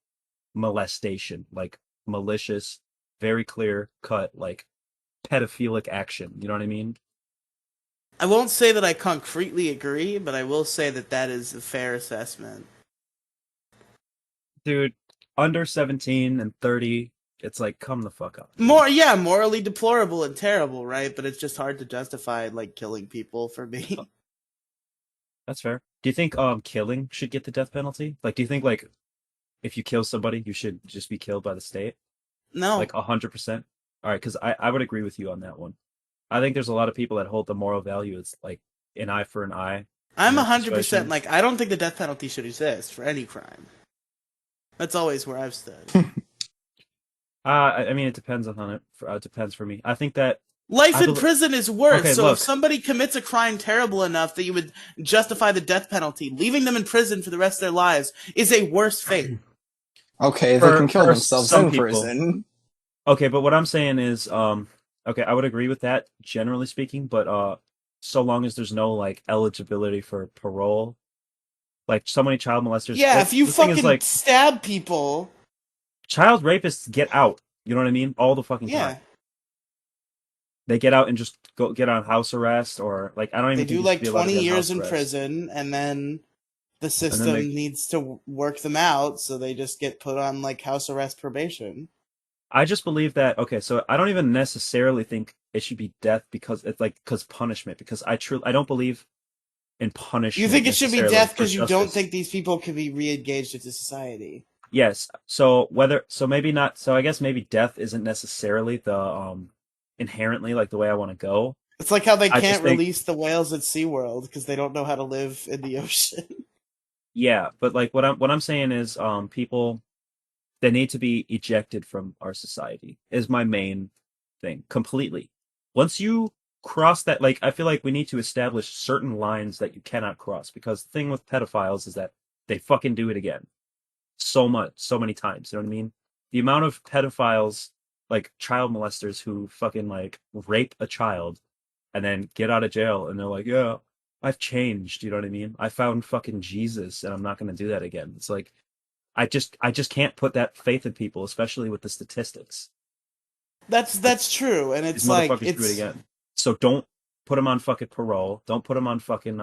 molestation, like malicious, very clear cut, like pedophilic action. You know what I mean? I won't say that I concretely agree, but I will say that is a fair assessment. Dude, under 17 and 30, it's like, come the fuck up. Morally deplorable and terrible, right? But it's just hard to justify like killing people for me. That's fair. Do you think killing should get the death penalty? Like, do you think like if you kill somebody, you should just be killed by the state? No. Like 100%? All right, because I would agree with you on that one. I think there's a lot of people that hold the moral value as like an eye for an eye. I'm 100% like, I don't think the death penalty should exist for any crime. That's always where I've stood. I mean, it depends on it. It depends for me. I think that life in prison is worse. Okay, so if somebody commits a crime terrible enough that you would justify the death penalty, leaving them in prison for the rest of their lives is a worse fate. Okay, they can kill themselves in prison. Okay, but what I'm saying is, okay, I would agree with that, generally speaking, but so long as there's no like eligibility for parole. Like so many child molesters. Yeah, if you fucking stab people, child rapists get out. You know what I mean? All the fucking time. They get out and just get on house arrest, or like I don't even. They do like 20 years in prison, and then the system needs to work them out, so they just get put on like house arrest probation. I just believe that. Okay, so I don't even necessarily think it should be death because it's like because punishment. Because I don't believe in punishment. You think it should be necessarily death for because you don't justice. think these people can be re-engaged into society. Yes. So maybe not. So I guess maybe death isn't necessarily the inherently like the way I want to go. It's like how they I just can't think release the whales at SeaWorld because they don't know how to live in the ocean. yeah, but like what I'm saying is people they need to be ejected from our society is my main thing completely. Once you cross that, like I feel like we need to establish certain lines that you cannot cross because the thing with pedophiles is that they fucking do it again so much, so many times. You know what I mean? The amount of pedophiles, like child molesters who fucking like rape a child and then get out of jail and they're like, yeah, I've changed. You know what I mean? I found fucking Jesus and I'm not going to do that again. It's like, I just can't put that faith in people, especially with the statistics. That's true, and These it's like motherfuckers do it again. So don't put them on fucking parole. Don't put them on fucking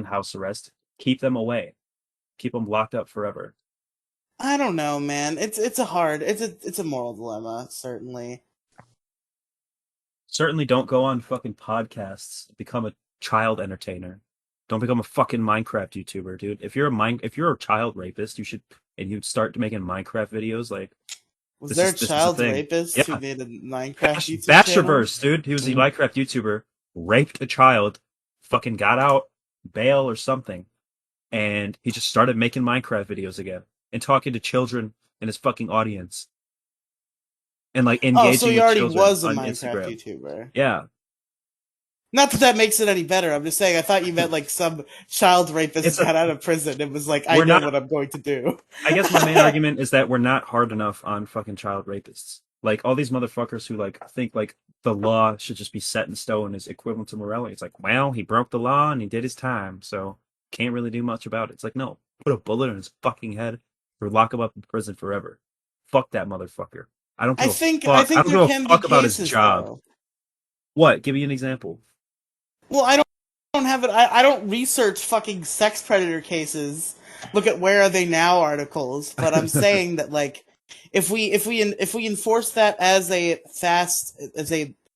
house arrest. Keep them away. Keep them locked up forever. I don't know, man. It's a moral dilemma, certainly. Certainly don't go on fucking podcasts. Become a child entertainer. Don't become a fucking Minecraft YouTuber, dude. If you're a child rapist, you should and you start making Minecraft videos like Was this there a is a child thing. rapist who Yeah. made a Minecraft YouTube channel? Bachelorverse, dude. He was a Minecraft YouTuber, raped a child, fucking got out bail or something, and he just started making Minecraft videos again and talking to children in his fucking audience and like Oh, so engaging he with already children was a on Minecraft Instagram. YouTuber. Yeah. Not that that makes it any better. I'm just saying. I thought you meant like some child rapist It's a got out of prison and was like, "I we're know not what I'm going to do." I guess my main argument is that we're not hard enough on fucking child rapists. Like all these motherfuckers who like think like the law should just be set in stone is equivalent to morality. It's like, well, he broke the law and he did his time, so can't really do much about it. It's like, no, put a bullet in his fucking head or lock him up in prison forever. Fuck that motherfucker. I don't give I a think I fuck. I think don't there give a can be fuck about his cases job. though. What? Give me an example. Well, I don't have it. I don't research fucking sex predator cases. Look at where are they now articles, but I'm saying that like if we enforce that as a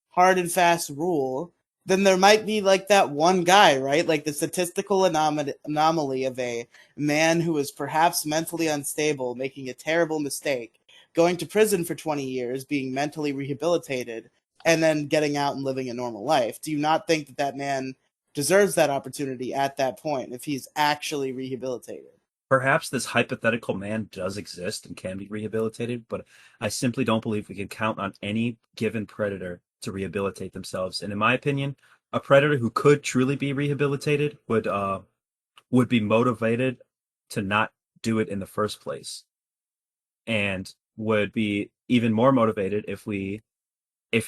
hard and fast rule, then there might be like that one guy, right? Like the statistical anomaly of a man who is perhaps mentally unstable, making a terrible mistake, going to prison for 20 years, being mentally rehabilitated, and then getting out and living a normal life. Do you not think that that man deserves that opportunity at that point if he's actually rehabilitated? Perhaps this hypothetical man does exist and can be rehabilitated, but I simply don't believe we can count on any given predator to rehabilitate themselves. And in my opinion, a predator who could truly be rehabilitated would be motivated to not do it in the first place, and would be even more motivated if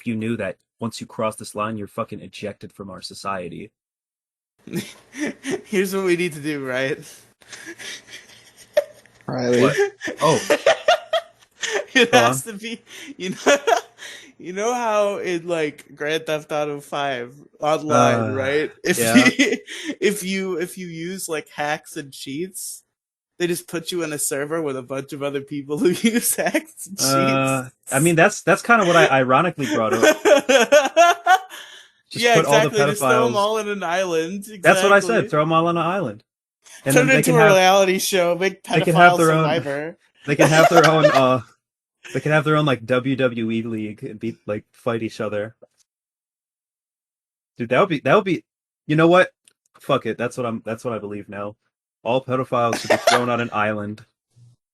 you knew that once you cross this line, you're fucking ejected from our society. Here's what we need to do, right? Riely. What? Oh, It go has on. to be, you know, you know how in like Grand Theft Auto 5 online, right? If Yeah. you, if you use like hacks and cheats, they just put you in a server with a bunch of other people who use hacks and cheats. I mean that's kind of what I ironically brought up. Just Yeah, put all the exactly. Just throw them pedophiles. all in an island. That's what I said. Exactly. Throw them all on an island, and Turn then it into a reality show. Make they can have pedophile their own Survivor. they can have their own they can have their own like WWE league and be like fight each other. Dude, that would be you know what? Fuck it. That's what I believe now. All pedophiles should be thrown on an island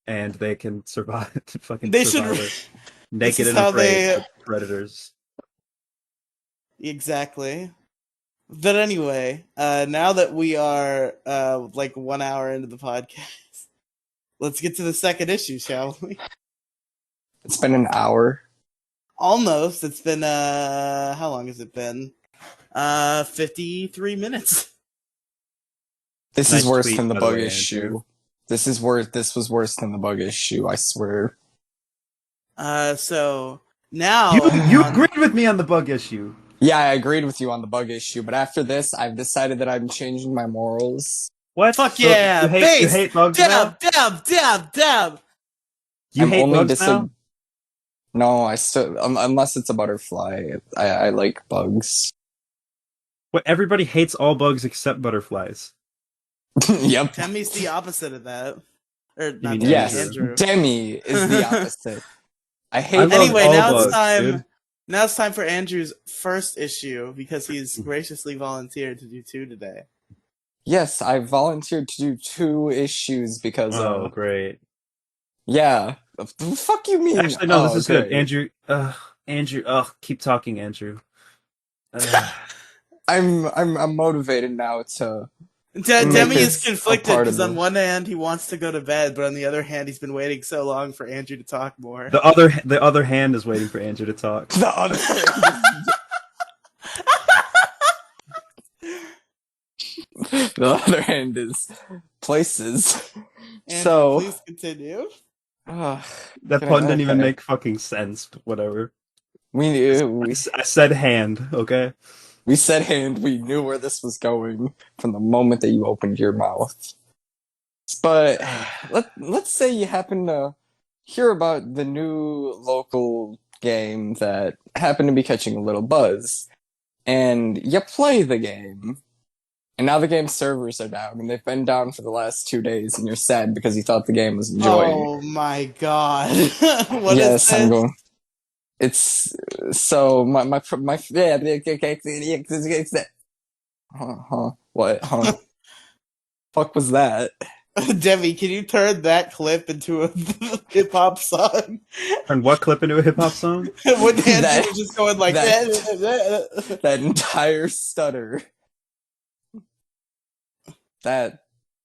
and they can survive fucking They should. survive it. This Naked is and how afraid they of predators. exactly. But anyway, now that we are like 1 hour into the podcast, let's get to the second issue, shall we? It's been an hour. Almost. It's been how long has it been? 53 minutes. This Nice is worse tweet, than the by the bug way, issue. Andrew. This was worse than the bug issue, I swear. So now You agreed with me on the bug issue. Yeah, I agreed with you on the bug issue, but after this, I've decided that I'm changing my morals. What? Fuck So yeah, you base. hate bugs now? Dab. You I'm hate only bugs now? No, I still unless it's a butterfly. I like bugs. What? Everybody hates all bugs except butterflies. Yep. Demi's the opposite of that. Or You mean not Demi, Yes, Andrew? Andrew. Demi is the opposite. I I hate love Anyway, all now it's bugs, time. dude. Now it's time for Andrew's first issue because he's graciously volunteered to do 2 today. Yes, I volunteered to do 2 issues because Oh, great. yeah. The fuck you mean? Actually, no, this Oh, is good. great. Andrew, keep talking, Andrew. Ugh. I'm motivated now to make Demi is this a conflicted part of because on the one hand he wants to go to bed, but on the other hand he's been waiting so long for Andrew to talk more. The other hand is waiting for Andrew to talk. the other the other hand is places. Andrew, So please continue. uh, That pun didn't even make fucking sense. But whatever. we I said hand. Okay. we said hand. We knew where this was going from the moment that you opened your mouth. But let's say you happen to hear about the new local game that happened to be catching a little buzz, and you play the game, and now the game's servers are down, and they've been down for the last 2 days, and you're sad because you thought the game was enjoying. Oh my god. What is Yes, I'm this? going. It's so my yeah. What? Fuck was that? Demi, can you turn that clip into a hip hop song? Turn what clip into a hip hop song? When Andrew That- was just going like that- That entire stutter. That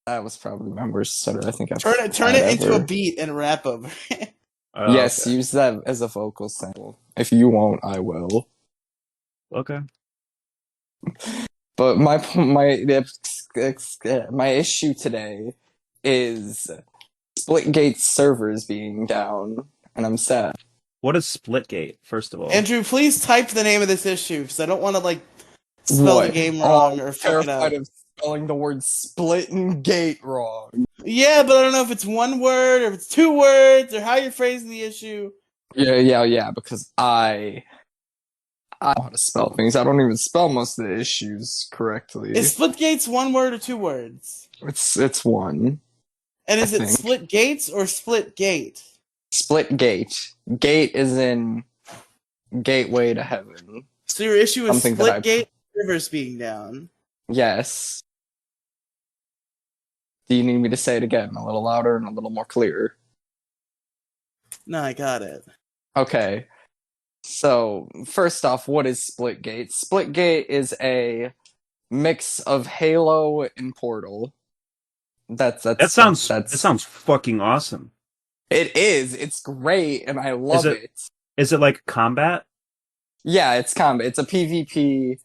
was probably my worst stutter I think I've turn had it into ever. a beat and rap over it. Oh, Yes, okay. use that as a vocal sample. If you won't, I will. Okay. But my issue today is Splitgate servers being down, and I'm sad. What is Splitgate? First of all, Andrew, please type the name of this issue because I don't want to like spell the What? game Oh, wrong I'm or fuck it terrified up. of spelling the word split and gate wrong. Yeah, but I don't know if it's one word or if it's 2 words or how you're phrasing the issue. Yeah, because I know how to spell things. I don't even spell most of the issues correctly. Is Splitgates 1 word or 2 words? It's one. And is I it think. Split Gates or Split Gate? Split gate. Gate is in gateway to heaven. So your issue is Something that I- Splitgate rivers being down. Yes. Do you need me to say it again? A little louder and a little more clear. No, I got it. Okay. So, first off, what is Splitgate? Splitgate is a mix of Halo and Portal. That sounds fucking awesome. It is. It's great, and I love it. Is it like combat? Yeah, it's combat. It's a PvP,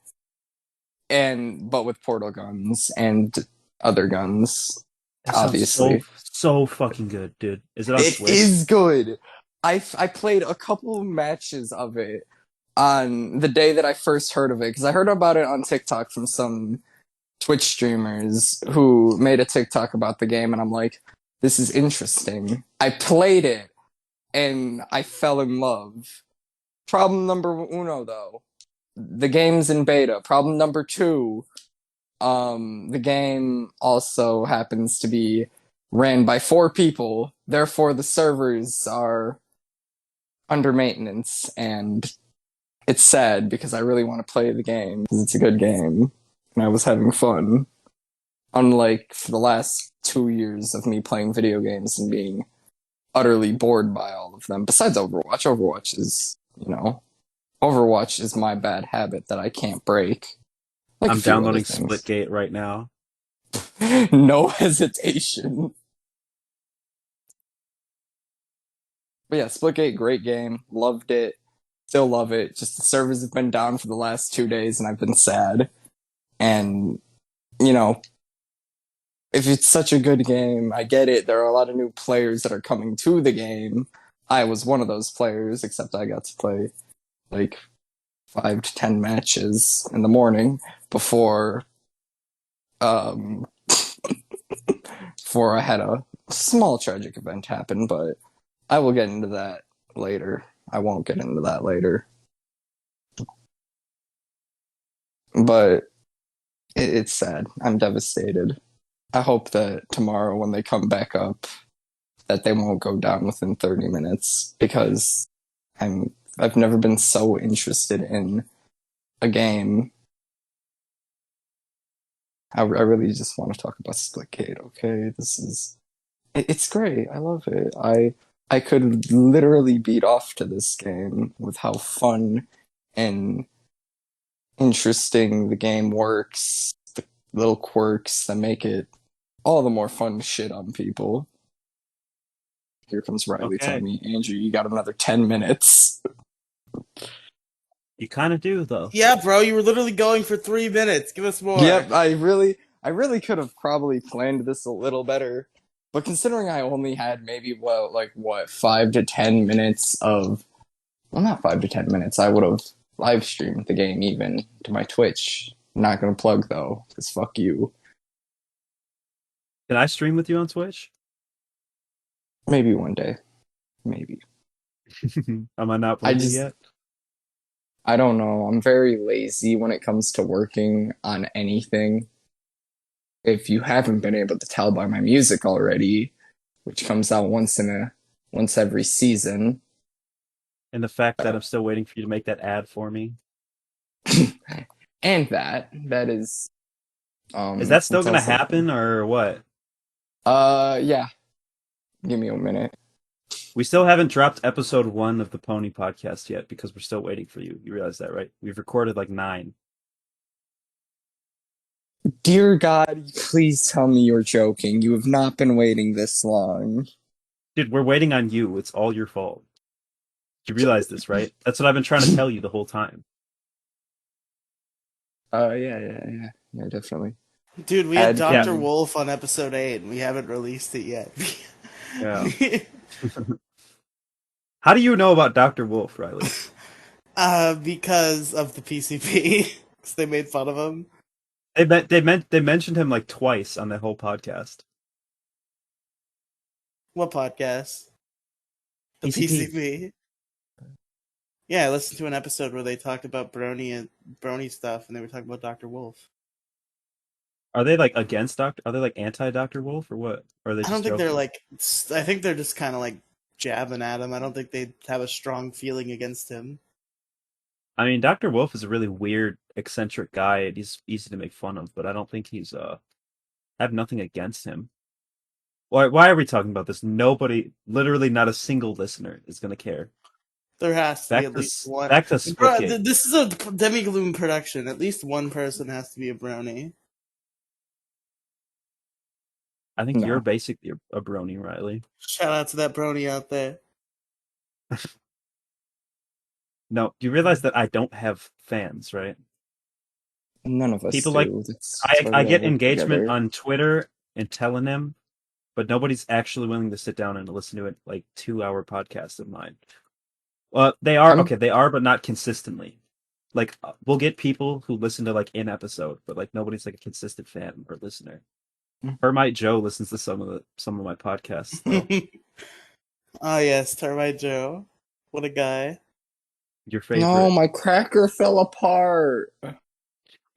but with portal guns and other guns. That sounds Obviously, so fucking good, dude. Is it on it Switch? is good. I played a couple matches of it on the day that I first heard of it because I heard about it on TikTok from some Twitch streamers who made a TikTok about the game, and I'm like, this is interesting. I played it, and I fell in love. Problem number uno, though. The game's in beta. Problem number 2, the game also happens to be ran by 4 people. Therefore, the servers are under maintenance, and it's sad because I really want to play the game because it's a good game, and I was having fun. Unlike for the last 2 years of me playing video games and being utterly bored by all of them. Besides Overwatch, Overwatch is my bad habit that I can't break. Like I'm downloading Splitgate right now. No hesitation. But yeah, Splitgate, great game. Loved it. Still love it. Just the servers have been down for the last 2 days and I've been sad. And, if it's such a good game, I get it. There are a lot of new players that are coming to the game. I was one of those players, except I got to play like 5 to 10 matches in the morning before before I had a small tragic event happen, but I will get into that later. I won't get into that later. But it's sad. I'm devastated. I hope that tomorrow when they come back up, that they won't go down within 30 minutes because I've never been so interested in a game. I really just want to talk about Splitgate. Okay, it's great. I love it. I could literally beat off to this game with how fun and interesting the game works, the little quirks that make it all the more fun to shit on people. Here comes Riely telling me, Andrew, you got another 10 minutes. You kind of do, though. Yeah, bro, you were literally going for 3 minutes. Give us more. Yep, I really could have probably planned this a little better. But considering I only had maybe 5 to 10 minutes of, well, not 5 to 10 minutes. I would have live streamed the game even to my Twitch. Not gonna plug though, because fuck you. Can I stream with you on Twitch? Maybe one day. Maybe. Am I not ready yet? I don't know. I'm very lazy when it comes to working on anything. If you haven't been able to tell by my music already, which comes out once every season. And the fact that I'm still waiting for you to make that ad for me. And that is that still gonna happen or what? Yeah. Give me a minute. We still haven't dropped episode 1 of the Pony podcast yet because we're still waiting for you. You realize that, right? We've recorded like 9. Dear God, please tell me you're joking. You have not been waiting this long. Dude, we're waiting on you. It's all your fault. You realize this, right? That's what I've been trying to tell you the whole time. Yeah, definitely. Dude, we had Dr. Wolf on episode 8, and we haven't released it yet. Yeah. How do you know about Dr. Wolf, Riely? Because of the PCP. Because they made fun of him. They mentioned him like twice on that whole podcast. What podcast? The PCP. Yeah, I listened to an episode where they talked about Brony stuff, and they were talking about Dr. Wolf. Are they like against Doctor? Are they like anti Dr. Wolf or what? Or are they? I don't think they're like. I think they're just kind of like jabbing at him. I don't think they have a strong feeling against him. I mean, Dr. Wolf is a really weird, eccentric guy, and he's easy to make fun of. But I don't think he's. I have nothing against him. Why are we talking about this? Nobody, literally, not a single listener is gonna care. There has to be at least one. Back to Splitgate. This is a Demi Gloom production. At least one person has to be a brony. I think you're basically a brony, Riely. Shout out to that brony out there. No, you realize that I don't have fans, right? None of us People do. I get engagement on Twitter and telling them, but nobody's actually willing to sit down and listen to it like 2-hour podcast of mine. Well, they are they are, but not consistently. Like we'll get people who listen to like an episode, but like nobody's like a consistent fan or listener. Termite Joe listens to some of my podcasts. Oh yes, Termite Joe. What a guy. Your favorite. No, my cracker fell apart.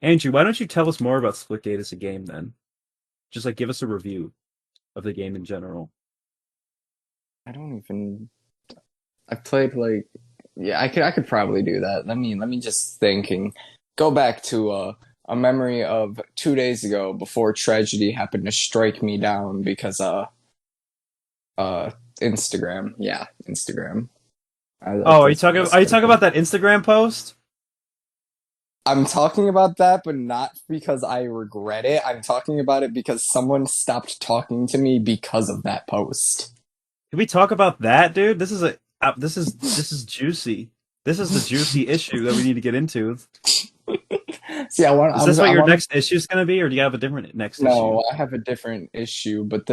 Andrew, why don't you tell us more about Splitgate as a game then? Just like give us a review of the game in general. I've played like I could probably do that. Let me just think and go back to a memory of 2 days ago before tragedy happened to strike me down because Instagram. Yeah, Instagram. Are you talking about that Instagram post? I'm talking about that, but not because I regret it. I'm talking about it because someone stopped talking to me because of that post. Can we talk about that, dude? This is juicy. This is the juicy issue that we need to get into. See, is this what your next issue is going to be, or do you have a different next issue? No, I have a different issue, but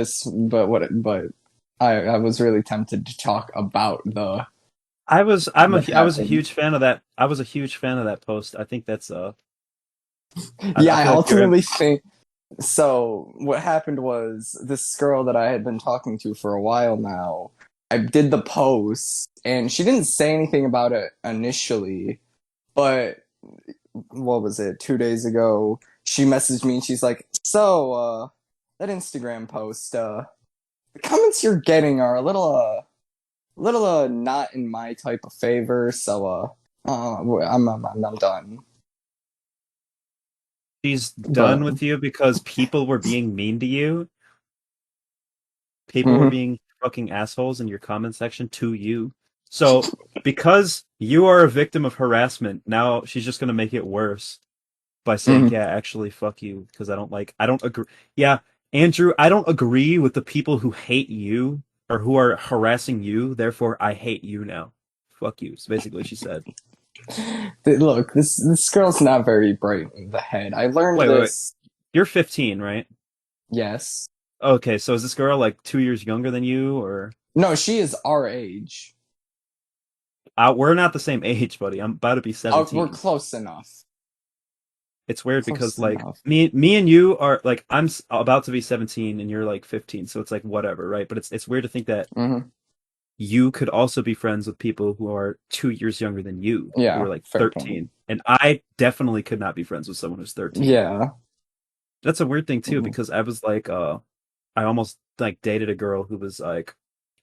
I was really tempted to talk about the. I was a huge fan of that. I was a huge fan of that post. I think that's I ultimately think So what happened was this girl that I had been talking to for a while now, I did the post and she didn't say anything about it initially, but what was it, 2 days ago, she messaged me and she's like, so, that Instagram post, the comments you're getting are a little, not in my type of favor, so, I'm done. She's But, done with you because people were being mean to you. People were mhm. being fucking assholes in your comment section to you. So because you are a victim of harassment, now she's just gonna make it worse by saying, Mhm. "Yeah, actually, fuck you," because I don't agree. Yeah, Andrew, I don't agree with the people who hate you or who are harassing you. Therefore, I hate you now. Fuck you. Is basically what she said. Look, this girl's not very bright in the head. I learned Wait. this. You're 15, right? Yes. Okay, so is this girl like 2 years younger than you, or No, she is our age. we're not the same age, buddy. I'm about to be Oh, we're 17. close enough. It's weird Close because like enough. me and you are like about to be 17 and you're like 15, so it's like whatever, right? But it's weird to think that Hmm. you could also be friends with people who are 2 years younger than you, who Yeah, are like fair point. 13. And I definitely could not be friends with someone who's 13. Yeah. That's a weird thing too, Mhm. because I was like, I almost like dated a girl who was like,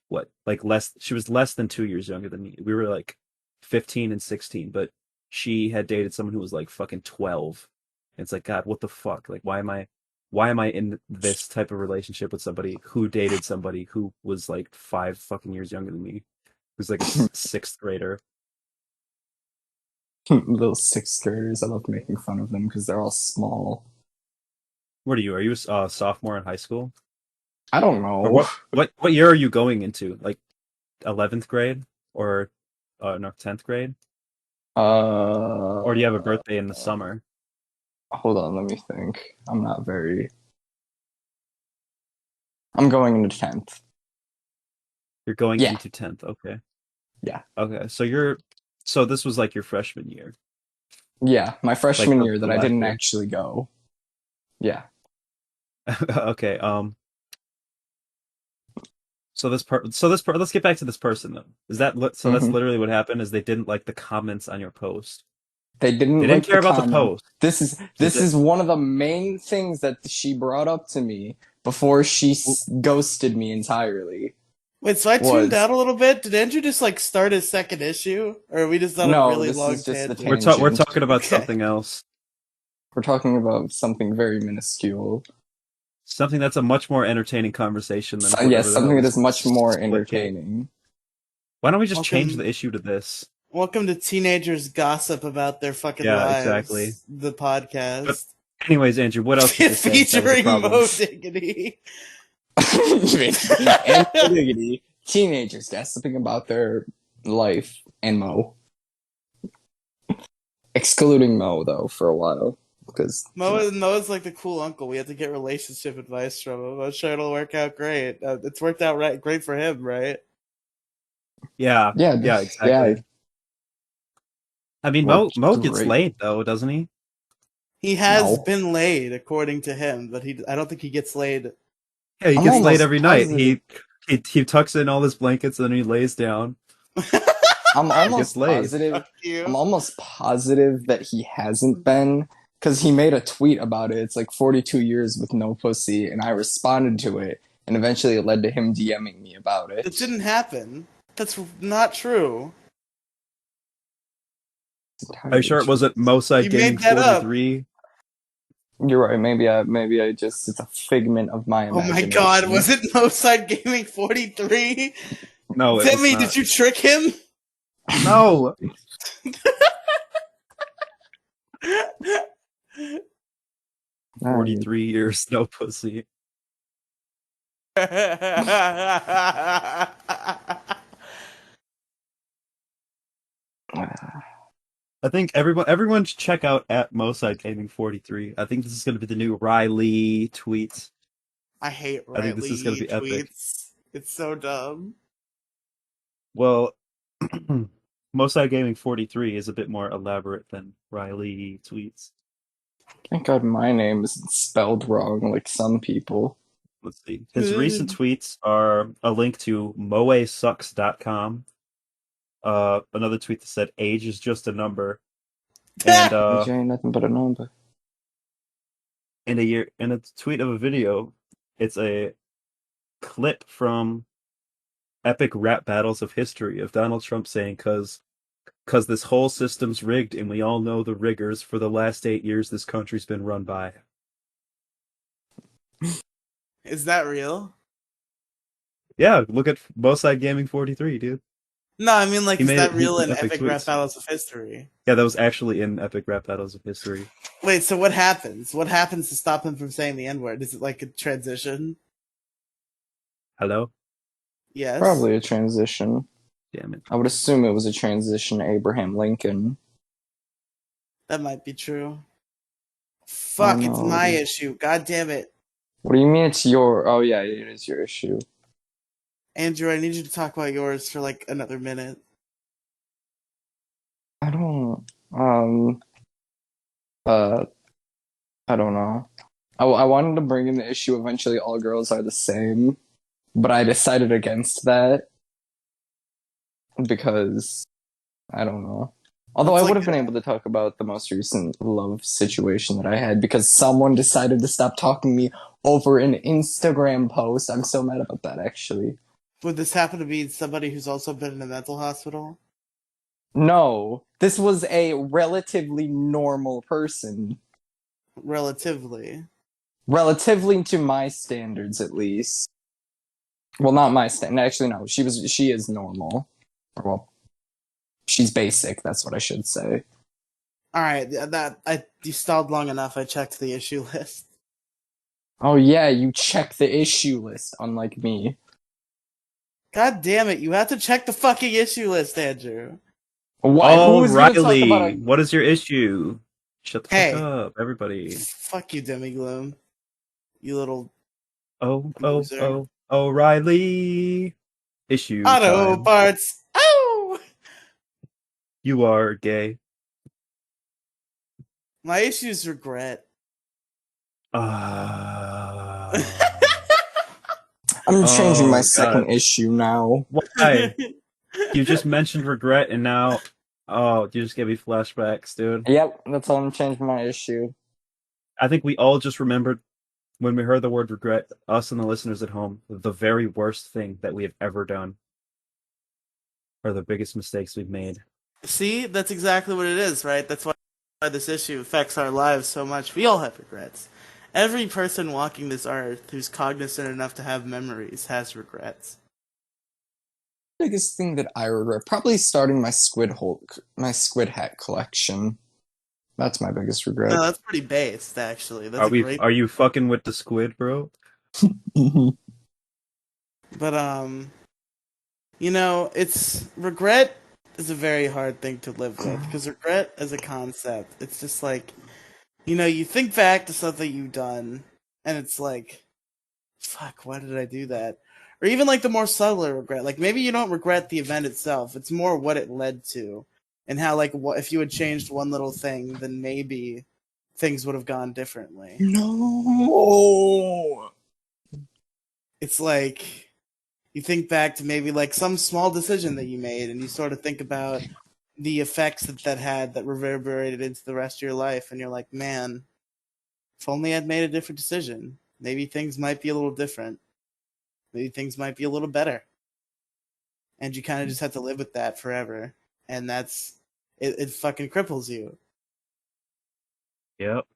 what, like she was less than 2 years younger than me. We were like 15 and 16, but she had dated someone who was like fucking 12. And it's like, God, what the fuck? Like, why am I in this type of relationship with somebody who dated somebody who was like 5 fucking years younger than me? Who's like a sixth grader. Little sixth graders. I love making fun of them because they're all small. What are you? Are you a sophomore in high school? I don't Or know. what year are you going into? Like 11th grade or no, 10th grade? Or do you have a Uh, birthday in the summer? hold on, let me think. I'm not very. I'm going into 10th. You're going Yeah, into 10th. Okay. yeah, Okay. So this was like your freshman year, yeah. My like freshman year the that I last didn't year. actually go. Yeah. Okay. Let's get back to this person though. So that's Hmm. literally what happened is they didn't like the comments on your post. They They didn't didn't like the care about the comment. post. They This did. is one of the main things that she brought up to me before she ghosted me entirely. Wait, so I tuned Was out a little bit. Did Andrew just like start his second issue, or are we just on a no, really this long is just the tangent? We're tangent. talking about Okay. something else. We're talking about something very minuscule. Something that's a much more entertaining conversation than So, yes, whatever the hell something that this is much more Splitgate. entertaining. Why don't we just change Welcome, the issue to this? welcome to teenagers gossip about their fucking Yeah, exactly. lives. The But podcast anyways, Andrew, what else did they say that was a featuring problem? Mo Diggity. And diggity, teenagers gossiping about their life and Mo. Excluding Mo, though, for a while. Because, Mo's like the cool uncle. We have to get relationship advice from him. I'm sure it'll work out great. It's worked out right, great for him, right? Yeah, yeah, yeah, yeah, exactly. I mean, worked Mo gets great. laid though, doesn't he? He has No. been laid, according to him, but I don't think he gets laid. Yeah, he I'm gets laid almost every night. positive. He tucks in all his blankets and then he lays down. I'm He gets almost laid. positive. Fuck you. I'm almost positive that he hasn't been because he made a tweet about it. It's like 42 years with no pussy, and I responded to it, and eventually it led to him DMing me about That it. didn't happen. That's not true. It's Are you entirely sure it true. wasn't Moside You Gaming made that up. 43? You're right. Maybe I just it's a figment of my Oh my god, imagination. was it No Side Gaming 43? No, it was Demi, not. did you trick him? No. 43 years, no pussy. I think everyone should check out at Moside Gaming 43. I think this is gonna be the new Riely tweets. I hate I think this is gonna Riely be epic. tweets. It's so dumb. Well, Moside Gaming 43 is a bit more elaborate than Riely tweets. Thank God my name isn't spelled wrong like some people. Let's see. His recent tweets are a link to moesucks.com. Another tweet that said age is just a number. And Age ain't nothing but a number. in a tweet of a video, it's a clip from epic rap battles of history of Donald Trump saying cause this whole system's rigged and we all know the riggers for the last 8 years this country's been run by. Is that real? Yeah, look at Bowside Gaming 43, dude. No, I mean, like, He is made that it, he real did in epic Epic Rap tweets. Battles of History? Yeah, that was actually in epic rap battles of history. Wait, so what happens? What happens to stop him from saying the N-word? Is it like a transition? Hello? Yes. Probably a transition. Damn it. I would assume it was a transition to Abraham Lincoln. That might be true. Fuck, it's no. my issue. God damn it. What do you mean it's your... Oh, yeah, it is your issue. Andrew, I need you to talk about yours for like another minute. I don't... I don't know. I wanted to bring in the issue eventually all girls are the same, but I decided against that because I don't know. Although That's I would like have been able to talk about the most recent love situation that I had because someone decided to stop talking to me over an Instagram post. I'm so mad about that, actually. Would this happen to be somebody who's also been in a mental hospital? No, this was a relatively normal person. Relatively. Relatively to my standards, at least. Well, not my standard. Actually, no. She is normal. Or, well, she's basic. That's what I should say. All right, you stalled long enough. I checked the issue list. Oh yeah, you check the issue list, unlike me. God damn it! You have to check the fucking issue list, Andrew. Why? Oh, Who's gonna talk about Riely, what is your issue? Shut the fuck Hey, up, everybody. fuck you, Demi Gloom. You little Oh, loser. Riley. Issue Auto time. parts. Oh, You are gay. my issue is regret. I'm changing my Oh, second God. issue now. Why? You just mentioned regret and now, oh, you just gave me flashbacks, dude. Yep, that's all. I'm changing my issue. I think we all just remembered when we heard the word regret, us and the listeners at home, the very worst thing that we have ever done, or the biggest mistakes we've made. See, that's exactly what it is, right? That's why this issue affects our lives so much. We all have regrets. Every person walking this earth who's cognizant enough to have memories has regrets. Biggest thing that I regret probably starting my Squid Hat collection. That's my biggest regret. No, that's pretty based, actually. That's great. Are you fucking with the squid, bro? But you know, regret is a very hard thing to live with because regret as a concept, it's just like, you know, you think back to something you've done, and it's like, fuck, why did I do that? Or even like the more subtler regret, like maybe you don't regret the event itself; it's more what it led to, and how like what if you had changed one little thing, then maybe things would have gone differently. No. It's like you think back to maybe like some small decision that you made, and you sort of think about the effects that had that reverberated into the rest of your life, and you're like, man, if only I'd made a different decision, maybe things might be a little different. Maybe things might be a little better. And you kind of just have to live with that forever. And it fucking cripples you. Yep.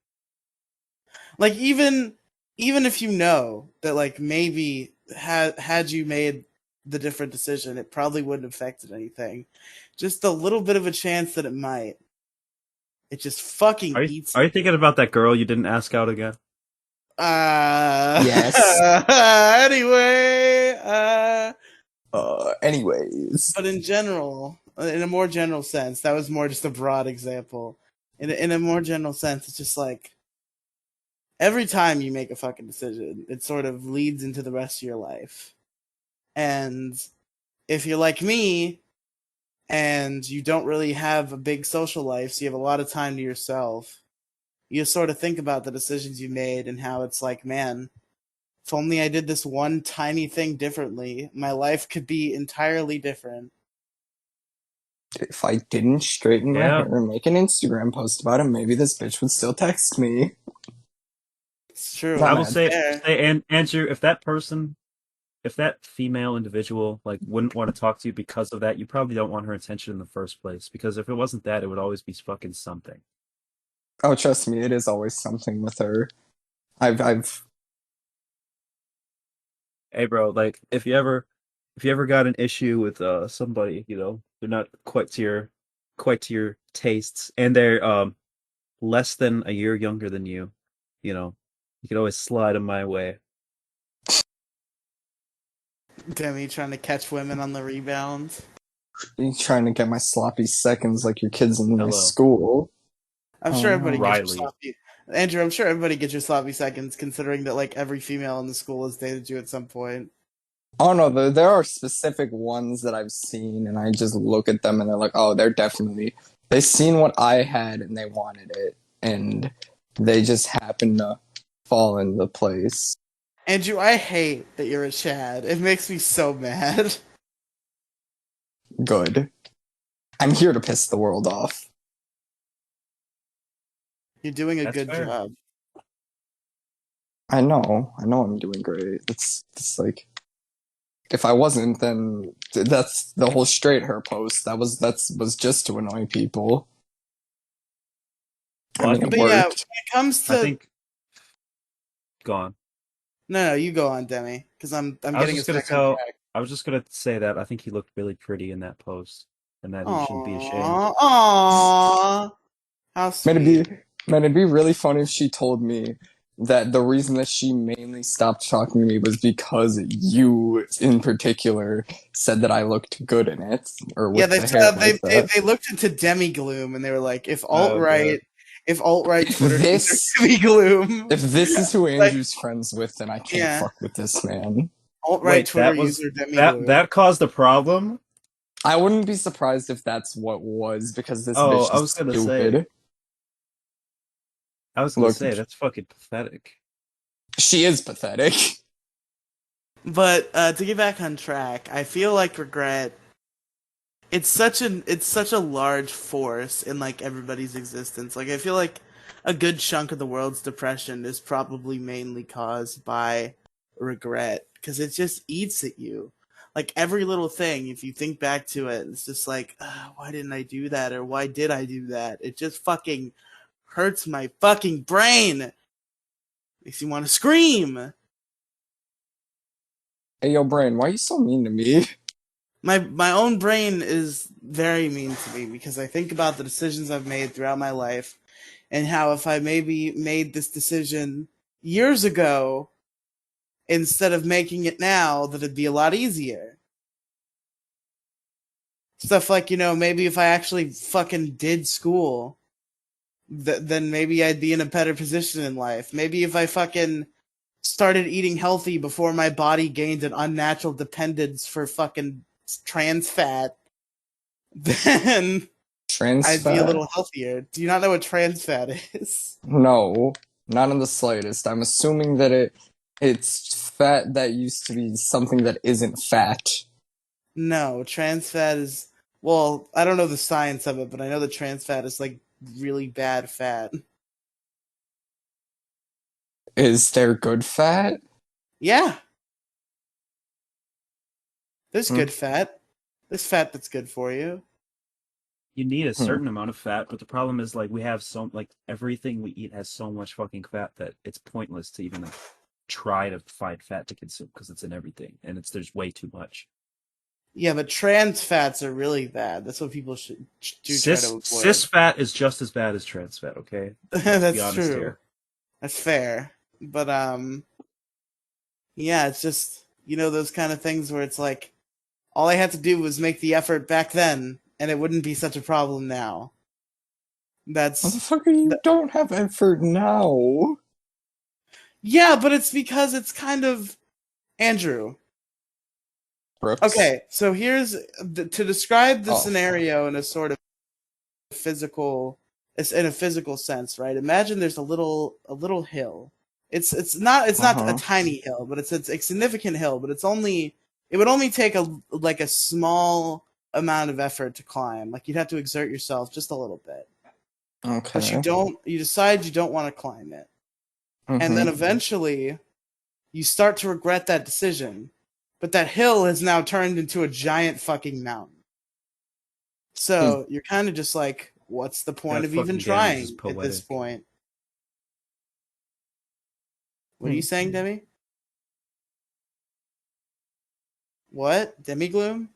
Like even if you know that like maybe had you made the different decision, it probably wouldn't have affected anything. Just a little bit of a chance that it might. It just fucking eats Are you thinking about that girl you didn't ask out again? Yes. Anyway, Anyways. but in general, in a more general sense, that was more just a broad example. In a more general sense, it's just like every time you make a fucking decision, it sort of leads into the rest of your life. And if you're like me and you don't really have a big social life, so you have a lot of time to yourself, you sort of think about the decisions you made and how it's like, man, if only I did this one tiny thing differently, my life could be entirely different. If I didn't straighten my Yeah. hair and make an Instagram post about it, maybe this bitch would still text me. It's true. Not I will mad. say, Fair. and Andrew, if that female individual like wouldn't want to talk to you because of that, you probably don't want her attention in the first place. Because if it wasn't that, it would always be fucking something. Oh, trust me, it is always something with her. I've Hey, bro, like if you ever got an issue with somebody, they're not quite to your tastes, and they're less than a year younger than you could always slide them my way. Demi trying to catch women on the rebound. been trying to get my sloppy seconds like your kids in my Hello, school. I'm Oh sure everybody no. gets your Riley. sloppy. Andrew, I'm sure everybody gets your sloppy seconds, considering that like every female in the school has dated you at some point. Oh no, there are specific ones that I've seen, and I just look at them and they're like, oh, they've seen what I had and they wanted it, and they just happen to fall into place. Andrew, I hate that you're a Chad. It makes me so mad. Good. I'm here to piss the world off. You're doing a That's good fair. job. I know I'm doing great. It's like, if I wasn't, then that's the whole straight her post. Was just to annoy people. I Well, I mean, it think But yeah, when worked. it comes I to think gone. no, you go on, Demi, because I'm I was getting just us gonna back on tell. track. I was just gonna say that I think he looked really pretty in that post, and that he shouldn't be ashamed. Aww, aww, how Man, sweet. it'd be really funny if she told me that the reason that she mainly stopped talking to me was because you, in particular, said that I looked good in it, or Yeah, with the hair they, like they that. they looked into Demi Gloom and they were like, Oh god. if alt right If Twitter user this, Demi Gloom, if this is who like Andrew's friends with, then I can't yeah, fuck with this man. alt right Wait, Twitter that was user Demi that Gloom. that caused a problem? I wouldn't be surprised if that's what was, because this Oh, bitch I is was gonna say. stupid. I was gonna Look, say that's fucking pathetic. she is pathetic. But to get back on track, I feel like regret. It's such a large force in like everybody's existence. Like I feel like a good chunk of the world's depression is probably mainly caused by regret because it just eats at you. Like every little thing, if you think back to it, it's just like, why didn't I do that? Or why did I do that? It just fucking hurts my fucking brain. Makes you want to scream. Hey, yo, Brain, why are you so mean to me? My own brain is very mean to me because I think about the decisions I've made throughout my life and how if I maybe made this decision years ago instead of making it now, that it'd be a lot easier. Stuff like, maybe if I actually fucking did school, then maybe I'd be in a better position in life. Maybe if I fucking started eating healthy before my body gained an unnatural dependence for fucking trans fat, then Trans I'd be a fat? little healthier. Do you not know what trans fat is? No, not in the slightest. I'm assuming that it's fat that used to be something that isn't fat. No, trans fat is, well, I don't know the science of it, but I know that trans fat is like really bad fat. Is there good fat? Yeah, there's Hmm. good fat. There's fat that's good for you. You need a Hmm. certain amount of fat, but the problem is like we have everything we eat has so much fucking fat that it's pointless to even like try to find fat to consume because it's in everything and there's way too much. Yeah, but trans fats are really bad. That's what people should do try to Cis avoid. fat is just as bad as trans fat, okay? Let's be That's honest true. here. That's fair. But yeah, it's just those kind of things where it's like all I had to do was make the effort back then, and it wouldn't be such a problem now. That's Motherfucker, you don't have effort now. Yeah, but it's because it's kind of Andrew. Brooks. Okay, so here's to describe the Oh, fuck. scenario in a sort of physical It's in a physical sense, right? Imagine there's a little hill. It's not a tiny hill, but it's a significant hill, but it would only take a small amount of effort to climb. Like you'd have to exert yourself just a little bit. Okay. But you decide you don't want to climb it. And then eventually you start to regret that decision. But that hill has now turned into a giant fucking mountain. So you're kind of just like, what's the point of even trying at this point? What are you saying, Demi? What? Demi Gloom?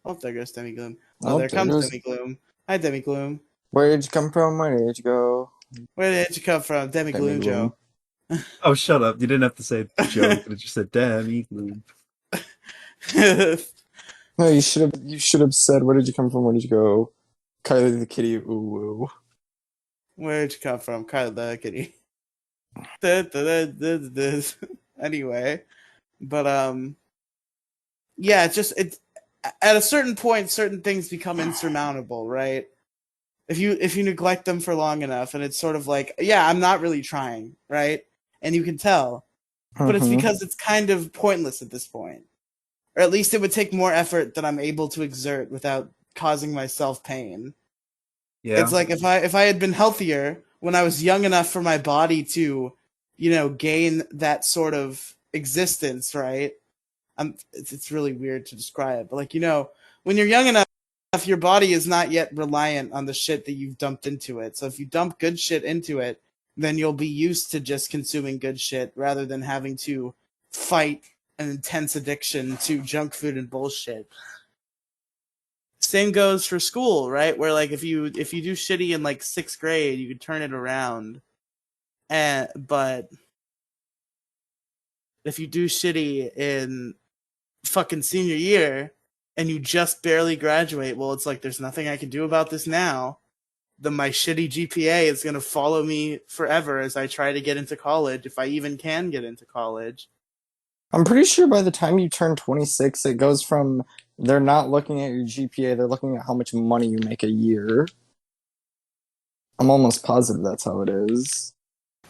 Oh, there goes Demi Gloom. Oh, there comes Demi Gloom. Hi, Demi Gloom. Where did you come from? Where did you go? Where did you come from? Demi Gloom, Joe. Oh, shut up. You didn't have to say Joe. You could have just said Demi Gloom. No, you should have said, where did you come from? Where did you go? Kylie the kitty, ooh woo. Where did you come from? Kylie the kitty. Anyway, but yeah, it's at a certain point, certain things become insurmountable, right? If you neglect them for long enough, and it's sort of like, yeah, I'm not really trying, right? And you can tell, but it's because it's kind of pointless at this point, or at least it would take more effort than I'm able to exert without causing myself pain. Yeah. It's like if I had been healthier when I was young enough for my body to, gain that sort of existence, right? It's really weird to describe, but when you're young enough, your body is not yet reliant on the shit that you've dumped into it. So if you dump good shit into it, then you'll be used to just consuming good shit rather than having to fight an intense addiction to junk food and bullshit. Same goes for school, right? Where if you do shitty in 6th grade, you could turn it around. But if you do shitty in fucking senior year and you just barely graduate, well, it's like there's nothing I can do about this now. My shitty GPA is going to follow me forever as I try to get into college, if I even can get into college. I'm pretty sure by the time you turn 26, it goes from they're not looking at your GPA, they're looking at how much money you make a year. I'm almost positive that's how it is.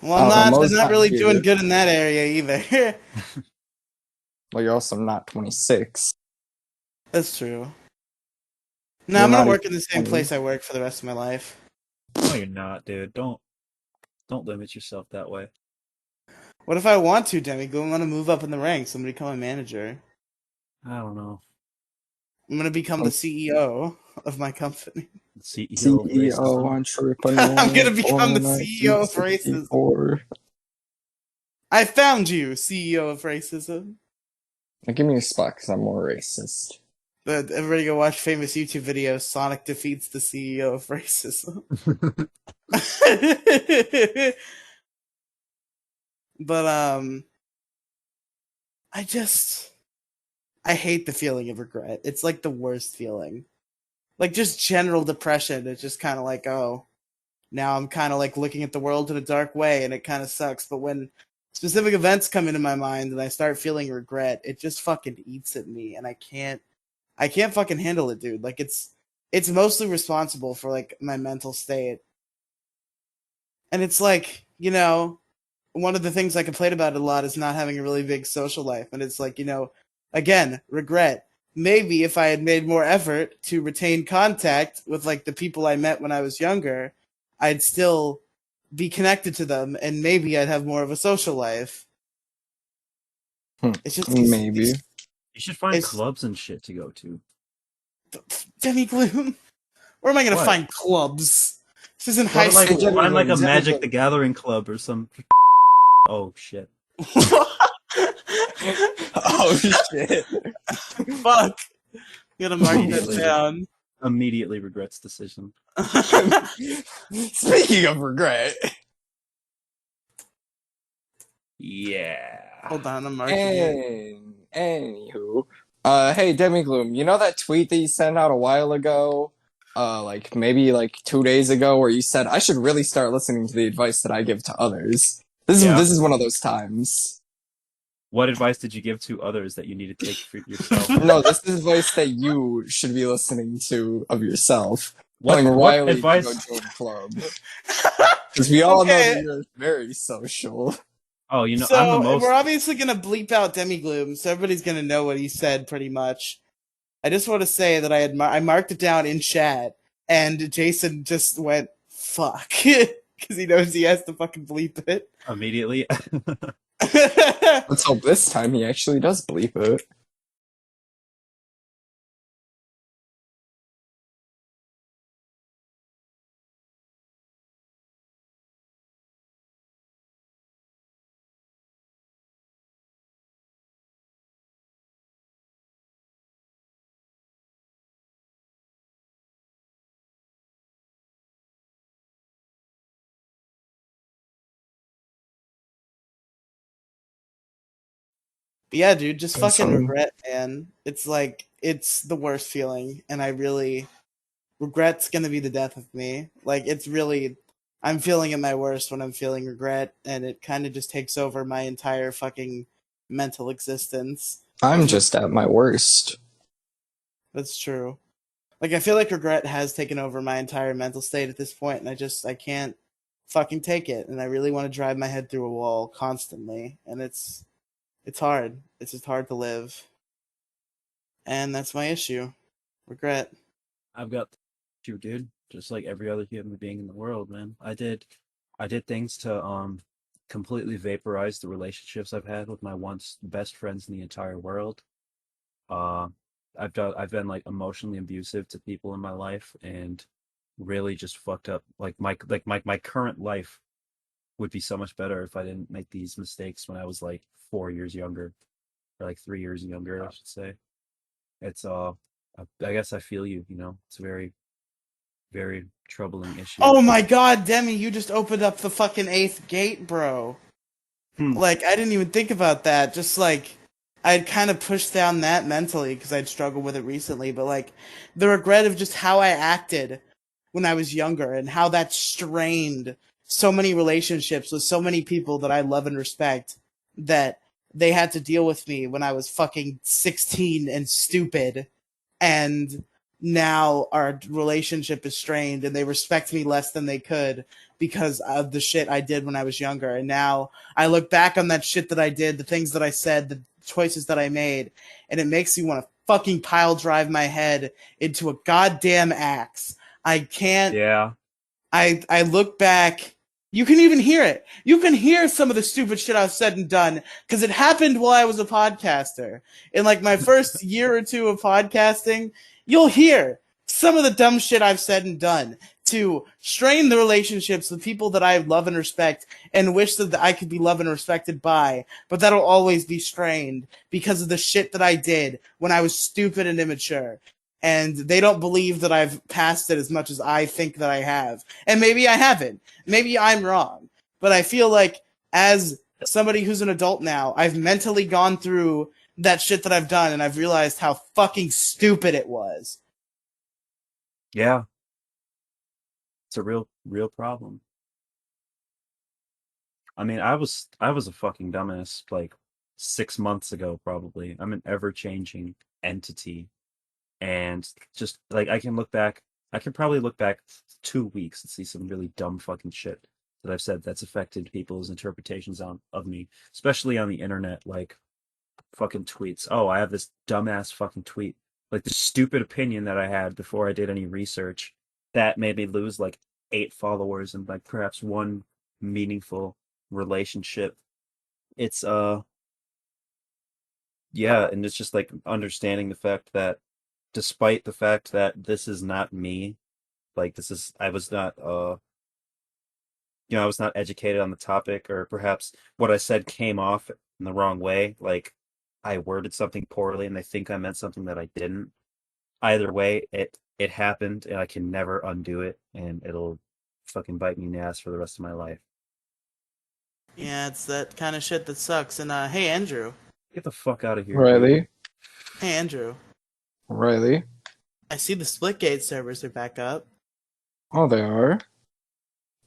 Well, they're not really doing good in that area either. Well, you're also not 26. That's true. No, I'm gonna work in the same place I work for the rest of my life. No, you're not, dude. Don't limit yourself that way. What if I want to, Demi? I want to move up in the ranks and become a manager. I don't know. I'm gonna become the CEO of my company. CEO entrepreneur. I'm gonna become the CEO of racism. I found you, CEO of racism. Now give me a spot because I'm more racist. But everybody go watch famous YouTube video. Sonic defeats the CEO of racism. But I hate the feeling of regret. It's like the worst feeling. Like just general depression. It's just kind of like, oh, now I'm kind of like looking at the world in a dark way, and it kind of sucks. But when specific events come into my mind and I start feeling regret, it just fucking eats at me, and I can't fucking handle it, dude. Like it's mostly responsible for my mental state. And it's one of the things I complain about a lot is not having a really big social life. And it's again, regret. Maybe if I had made more effort to retain contact with the people I met when I was younger, I'd still be connected to them, and maybe I'd have more of a social life. It's just maybe. You should find clubs and shit to go to. Demi Gloom? Where am I going to find clubs? This isn't high school. Find a Magic the Gathering club or some... Oh, shit. Oh, shit. Fuck. You gotta mark that down. Immediately regrets decision. Speaking of regret. Yeah. Hold on, I'm marking it. Anywho. Hey, Demi Gloom, you know that tweet that you sent out a while ago? Maybe 2 days ago, where you said, I should really start listening to the advice that I give to others. This is one of those times. What advice did you give to others that you need to take for yourself? No, this is advice that you should be listening to of yourself. Telling what Riely to go advice? join a club. Because we all know Okay. that you're very social. Oh, you know, I'm the So we're most. obviously gonna bleep out Demi Gloom, so everybody's gonna know what he said pretty much. I just want to say that I marked it down in chat, and Jason just went fuck because he knows he has to fucking bleep it. Immediately. Let's hope this time he actually does bleep it. But yeah, dude, just And fucking some regret, man. It's like it's the worst feeling, and I really regret's gonna be the death of me. Like it's really, I'm feeling at my worst when I'm feeling regret, and it kind of just takes over my entire fucking mental existence. I'm To the, just at my worst. that's true. Like I feel like regret has taken over my entire mental state at this point, and I can't fucking take it, and I really want to drive my head through a wall constantly, and it's hard. It's just hard to live, and that's my issue. Regret. I've got you, dude. Just like every other human being in the world, man. I did things to completely vaporize the relationships I've had with my once best friends in the entire world. Uh, I've been like emotionally abusive to people in my life, and really just fucked up. My current life would be so much better if I didn't make these mistakes when I was like 4 years younger, or like 3 years younger, I should say. It's I guess I feel you. You know, it's a very very troubling issue. Oh my god, Demi, you just opened up the fucking eighth gate, bro. Hmm. Like, I didn't even think about that. Just like, I'd kind of pushed down that mentally because I'd struggled with it recently. But like, the regret of just how I acted when I was younger and how that strained so many relationships with so many people that I love and respect that they had to deal with me when I was fucking 16 and stupid, and now our relationship is strained and they respect me less than they could because of the shit I did when I was younger. And now I look back on that shit that I did, the things that I said, the choices that I made, and it makes me want to fucking pile drive my head into a goddamn axe. I can't. Yeah. I look back. You can even hear it. You can hear some of the stupid shit I've said and done because it happened while I was a podcaster. In like my first year or two of podcasting, you'll hear some of the dumb shit I've said and done to strain the relationships with people that I love and respect and wish that I could be loved and respected by, but that'll always be strained because of the shit that I did when I was stupid and immature. And they don't believe that I've passed it as much as I think that I have. And maybe I haven't. Maybe I'm wrong. But I feel like as somebody who's an adult now, I've mentally gone through that shit that I've done and I've realized how fucking stupid it was. Yeah. It's a real problem. I mean, I was a fucking dumbass like 6 months ago, probably. I'm an ever changing entity, and just like I can probably look back 2 weeks and see some really dumb fucking shit that I've said that's affected people's interpretations of me, especially on the internet. Like fucking tweets. Oh, I have this dumbass fucking tweet. Like the stupid opinion that I had before I did any research that made me lose like 8 followers and like perhaps one meaningful relationship. It's yeah, and it's just like understanding the fact that despite the fact that this is not me, like this is I was not I was not educated on the topic, or perhaps what I said came off in the wrong way. Like I worded something poorly and they think I meant something that I didn't. Either way, it happened and I can never undo it, and it'll fucking bite me in the ass for the rest of my life. Yeah, it's that kind of shit that sucks. And hey Andrew. Get the fuck out of here, dude. Riely, Hey Andrew. Riely. I see the Splitgate servers are back up. Oh, they are.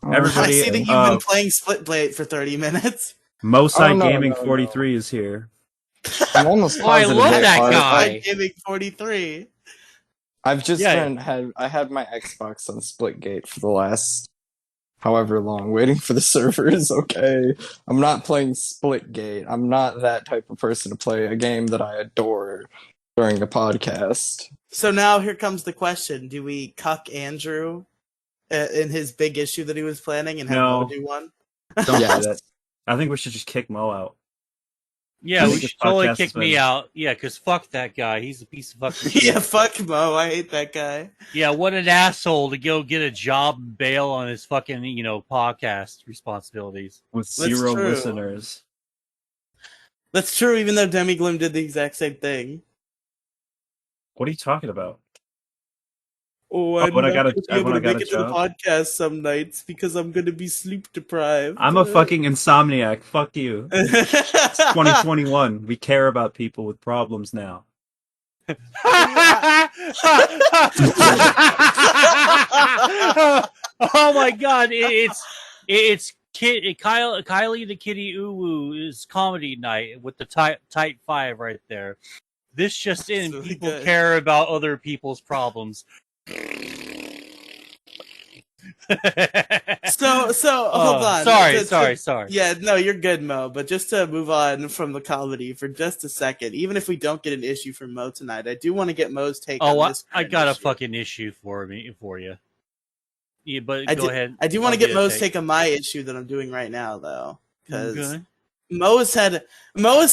Oh, I Everybody, see that you've been playing Splitgate for 30 minutes. oh Mosai no, Gaming no, no. 43 is here. I'm almost Oh, I positive love they that are. guy. Gaming 43. I've just I had my Xbox on Splitgate for the last however long, waiting for the servers. Okay, I'm not playing Splitgate. I'm not that type of person to play a game that I adore during a podcast. So now here comes the question: do we cuck Andrew in his big issue that he was planning and have Mo do one? Don't Yes. do that. I think we should just kick Mo out. Yeah, we should totally podcast kick has been- me out. Yeah, because fuck that guy. He's a piece of fucking shit. Yeah, fuck Mo. I hate that guy. Yeah, what an asshole to go get a job and bail on his fucking, podcast responsibilities. with That's 0 true. listeners. That's true, even though Demi Gloom did the exact same thing. What are you talking about? Oh, I'm when I not got a- gonna be able when I to got make a it to the job? podcast some nights because I'm gonna be sleep deprived. I'm a fucking insomniac. Fuck you. It's 2021. We care about people with problems now. Oh my god, it's Kylie the Kitty Uwu is comedy night with the tight 5 right there. This just in, really people good. care about other people's problems. So hold on. Sorry. Yeah, no, you're good, Mo. But just to move on from the comedy for just a second, even if we don't get an issue from Mo tonight, I do want to get Mo's take on this. I got issue. a fucking issue for you. Yeah, but I go do, ahead. I do want to get Mo's take take on my issue that I'm doing right now, though, because Okay. Mo has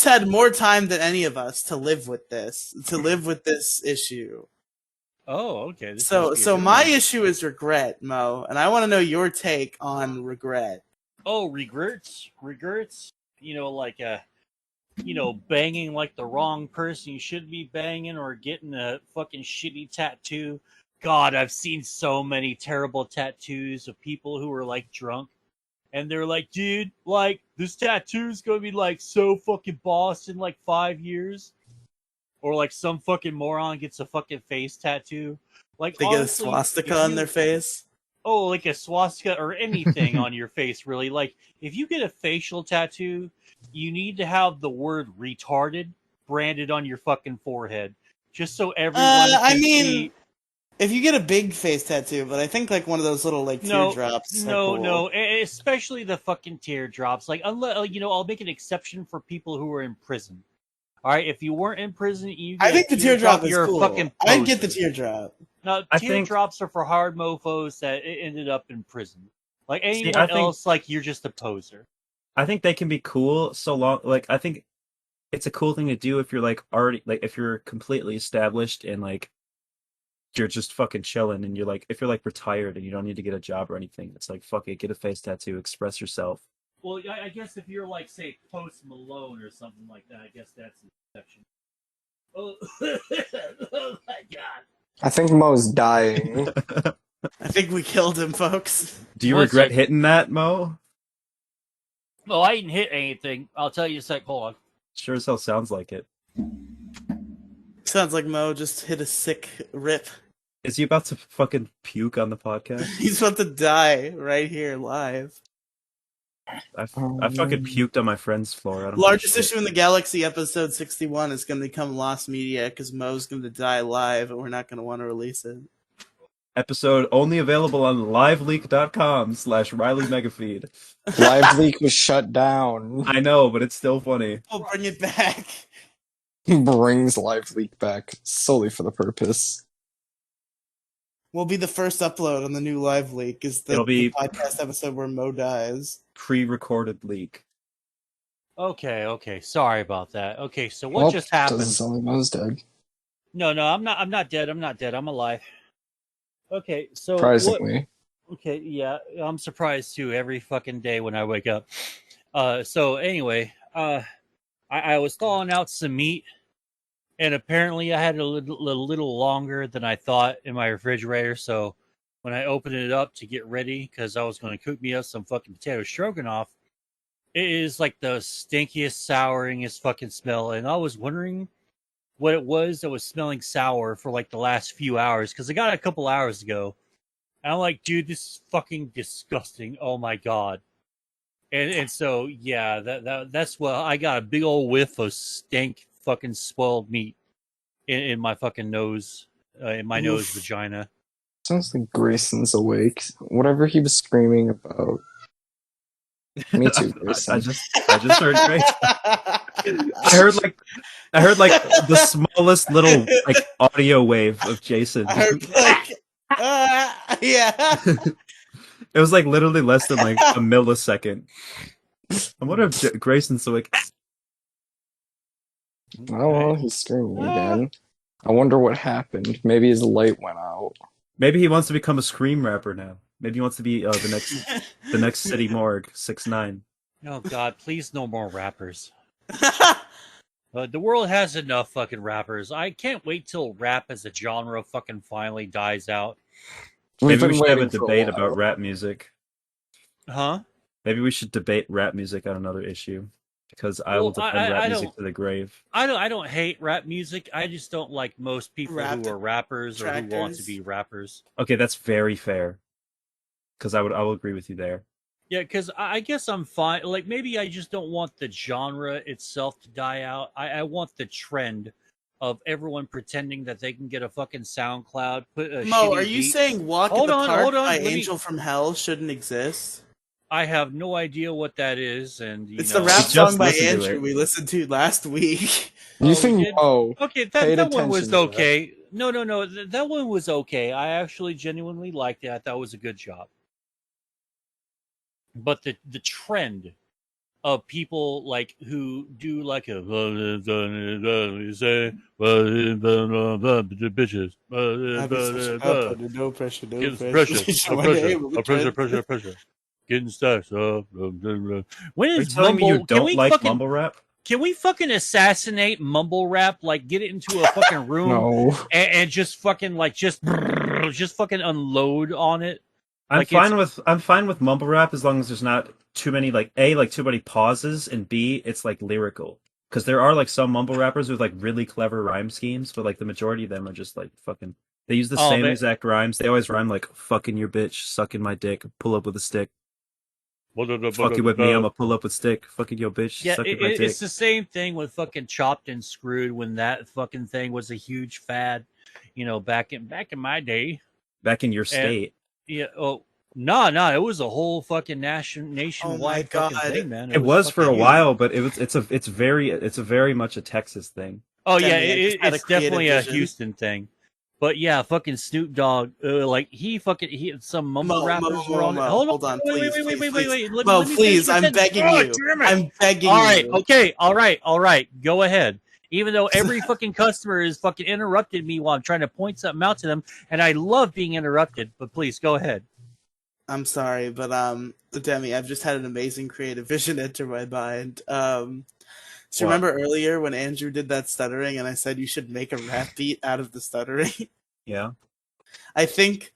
had more time than any of us to live with this issue. Oh, okay. This So must be a good my one. issue is regret, Mo, and I want to know your take on regret. Oh, regrets. Banging like the wrong person you should be banging, or getting a fucking shitty tattoo. God, I've seen so many terrible tattoos of people who are like drunk, and they're like, dude, like this tattoo's gonna be like so fucking boss in like 5 years. Or like some fucking moron gets a fucking face tattoo. Like They honestly, get a swastika on their face. Oh, like a swastika or anything on your face, really. Like, if you get a facial tattoo, you need to have the word retarded branded on your fucking forehead. Just so everyone can see. If you get a big face tattoo, but I think like one of those little like teardrops. No, especially the fucking teardrops. Like, I'll make an exception for people who are in prison. All right, if you weren't in prison, I think the teardrop is you're cool. a fucking I get the poser. teardrop. No, teardrops are for hard mofos that ended up in prison. Like anyone I think- else, like you're just a poser. I think they can be cool so long. Like, I think it's a cool thing to do if you're like already, like, if you're completely established and like you're just fucking chilling, and you're like, if you're like retired and you don't need to get a job or anything, it's like, fuck it, get a face tattoo, express yourself. Well, I guess if you're like, say, Post Malone or something like that, I guess that's an exception. Oh, oh my god. I think Mo's dying. I think we killed him, folks. Do you One regret second. hitting that, Mo? Well, I didn't hit anything. I'll tell you in a sec. Hold on. Sure as hell sounds like it. Sounds like Mo just hit a sick rip. Is he about to fucking puke on the podcast? He's about to die right here live. I fucking puked on my friend's floor. I don't Largest give a shit. issue in the galaxy, episode 61, is going to become lost media because Mo's going to die live, and we're not going to want to release it. Episode only available on liveleak.com/Riely Megafeed. Live Leak was shut down. I know, but it's still funny. We'll bring it back. Brings Live Leak back solely for the purpose. Will be the first upload on the new live leak. Is the, It'll be- the podcast episode where Mo dies? Pre-recorded leak. Okay. Sorry about that. Okay, so what just happened? Doesn't sound like Mo's dead. No, I'm not dead. I'm alive. Okay, so Surprisingly. Okay, yeah, I'm surprised too every fucking day when I wake up. So anyway, I was thawing out some meat, and apparently I had a little longer than I thought in my refrigerator. So when I opened it up to get ready, because I was going to cook me up some fucking potato stroganoff, it is like the stinkiest, souringest fucking smell. And I was wondering what it was that was smelling sour for like the last few hours, because I got it a couple hours ago. And I'm like, dude, this is fucking disgusting. Oh my god. And so yeah, that's what I got, a big old whiff of stank fucking spoiled meat in my fucking nose in my nose Oof. vagina. Sounds like Grayson's awake. Whatever he was screaming about. Me too, Grayson. I just heard Grace. I heard like the smallest little like audio wave of Jason. I heard like, yeah. It was like literally less than like a millisecond. I wonder if Grayson's like. Oh, well, he's screaming again. I wonder what happened. Maybe his light went out. Maybe he wants to become a scream rapper now. Maybe he wants to be the next City Morgue 6ix9ine. Oh God, please no more rappers. The world has enough fucking rappers. I can't wait till rap as a genre fucking finally dies out. We've Maybe we been should have a waiting for debate while. about rap music. Huh? Maybe we should debate rap music on another issue because I will Well, defend rap I music don't. to the grave. I don't hate rap music. I just don't like most people Rap who are rappers or who want to detractors. be rappers. Okay, that's very fair. Because I will agree with you there. Yeah, because I guess I'm fine. Like maybe I just don't want the genre itself to die out. I want the trend of everyone pretending that they can get a fucking SoundCloud, put a Mo, shitty are you beat. saying "Walk Hold in the on, Park" hold on, by let me- Angel from Hell shouldn't exist? I have no idea what that is, and you It's know, the rap We just song by listened to Andrew it. we listened to last week. You Oh, think we did? Mo Okay, paid that one was attention to okay. No, that one was okay. I actually genuinely liked it. I thought it was a good job. But the trend of people like who do like a bitches. No pressure, no It's pressure. pressure, pressure. Getting stuck. When Are you is telling me you mumble? don't like mumble rap? Can we fucking assassinate mumble rap? Like get it into a fucking room No. and just fucking like just fucking unload on it. I'm Like fine with mumble rap as long as there's not too many like too many pauses, and B, it's like lyrical. Because there are like some mumble rappers with like really clever rhyme schemes, but like the majority of them are just like fucking. They use the same exact rhymes. They always rhyme like "fucking your bitch," "sucking my dick," "pull up with a stick." Fucking with me, I'ma pull up with stick. Fucking your bitch, yeah, sucking my dick. it's the same thing with fucking Chopped and Screwed when that fucking thing was a huge fad, you know, back in my day. Back in your And, state. yeah. Oh, no, it was a whole fucking nationwide fucking God. thing, man. It was for a fucking- while, but it's very much a Texas thing. Oh Demi, yeah, I just had a it's definitely creative a vision. Houston thing. But yeah, fucking Snoop Dogg, like he some mumble rappers were on it. Hold on, please, Wait. please. Let Mo, me finish please, my I'm sentence. begging God you. damn it. I'm begging All right, you. okay, all right. Go ahead. Even though every fucking customer is fucking interrupted me while I'm trying to point something out to them, and I love being interrupted, but please go ahead. I'm sorry, but Demi, I've just had an amazing creative vision enter my mind. So What? remember earlier when Andrew did that stuttering, and I said you should make a rap beat out of the stuttering? Yeah. I think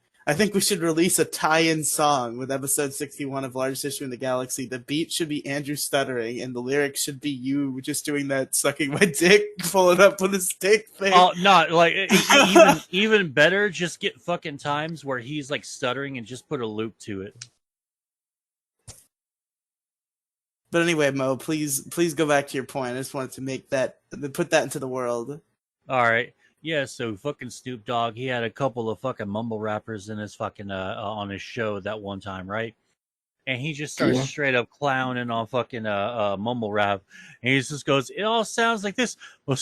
we should release a tie-in song with episode 61 of Largest Issue in the Galaxy. The beat should be Andrew stuttering, and the lyrics should be you just doing that sucking my dick, pulling up with a stick thing. Oh, no, like even better, just get fucking times where he's like stuttering and just put a loop to it. But anyway, Mo, please go back to your point. I just wanted to put that into the world. All right. Yeah, so fucking Snoop Dogg, he had a couple of fucking mumble rappers in his fucking on his show that one time, right? And he just starts Yeah. straight up clowning on fucking mumble rap, and he just goes, "It all sounds like this." Yeah.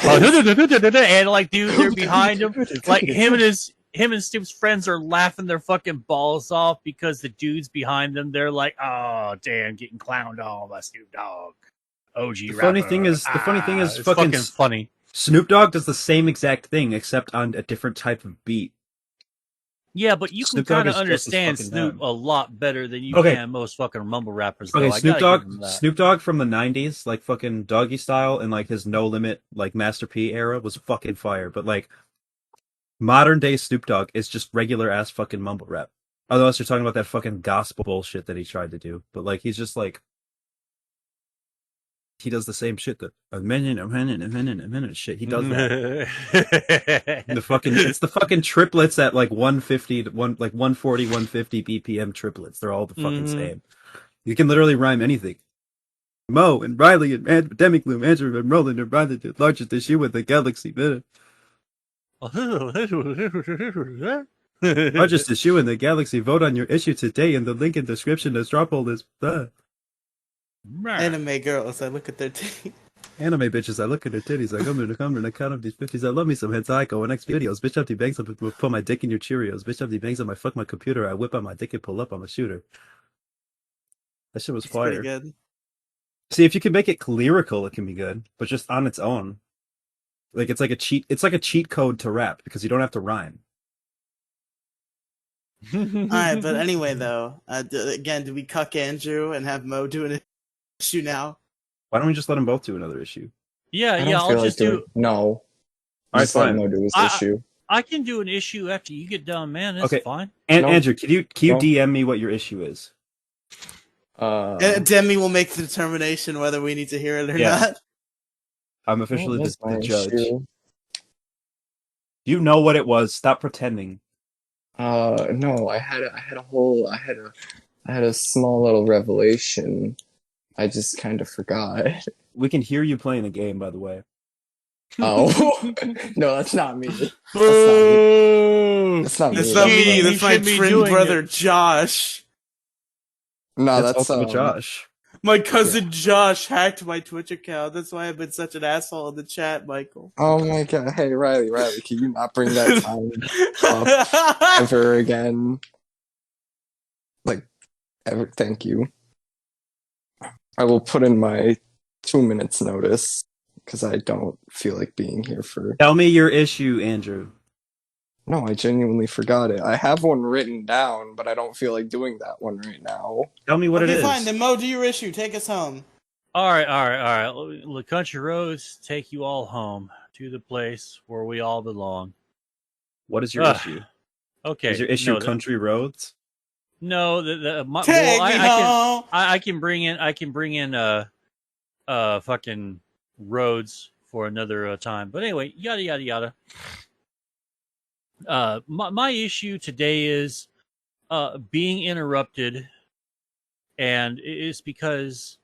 And like, dude, they're behind him. Like him and Snoop's friends are laughing their fucking balls off because the dudes behind them, they're like, "Oh, damn, getting clowned on by Snoop Dogg." OG The rapper. funny thing is, it's fucking funny. Snoop Dogg does the same exact thing except on a different type of beat. Yeah, but you Snoop can Dogg kind of is just as understand fucking Snoop dumb. a lot better than you Okay. can most fucking mumble rappers. Though. Okay, I gotta give him that. Snoop Dogg from the '90s, like fucking Doggy Style, and like his No Limit, like Master P era was fucking fire. But like modern day Snoop Dogg is just regular ass fucking mumble rap. Otherwise, you're talking about that fucking gospel bullshit that he tried to do. But like, he's just like, he does the same shit that a minute shit. He does that. It's the fucking triplets at like 150 to 140, 150 BPM triplets. They're all the fucking same. You can literally rhyme anything. Mo and Riely and Demi Gloom, Andrew and Roland and Riley, the largest issue with the galaxy. Largest issue in the galaxy. Vote on your issue today in the link in description. Let's drop all this. Anime girls, I look at their teeth. Anime bitches, I look at her titties. I come to count up these 50s. I love me some hentai. Go next videos. Bitch up the bangs up put my dick in your Cheerios. Bitch up the bangs up I fuck my computer. I whip out my dick and pull up. I'm a shooter. That shit was It's pretty fire. good. See, if you can make it lyrical, it can be good. But just on its own. Like it's like a cheat code to rap because you don't have to rhyme. Alright, but anyway though, again, do we cuck Andrew and have Mo do an issue now? Why don't we just let them both do another issue? Yeah, I don't yeah. feel I'll like just do. No. All right, Just let fine. Mo do his I- issue. I can do an issue after you get done, man. That's Okay. fine. And No. Andrew, can you No. DM me what your issue is? Demi will make the determination whether we need to hear it or Yeah. not. I'm officially what was the my judge. issue? You know what it was. Stop pretending. No, I had a small little revelation. I just kind of forgot. We can hear you playing the game, by the way. Oh no, that's not me. Boo! That's not me. That's not me. You That's my should be twin doing brother Josh. No, That's that's also Josh. My cousin Josh hacked my Twitch account. That's why I've been such an asshole in the chat, Michael. Oh my god! Hey, Riley, can you not bring that time up ever again? Like, ever? Thank you. I will put in my 2 minutes notice because I don't feel like being here for. Tell me your issue, Andrew. No, I genuinely forgot it. I have one written down, but I don't feel like doing that one right now. Tell me what it Okay, is. fine. Then Mo, do your issue. Take us home. All right. The country roads take you all home to the place where we all belong. What is your Ugh. issue? Okay. Is your issue no, country roads? No, Take me home. I can bring in fucking roads for another time. But anyway, yada yada yada. My issue today is being interrupted, and it's because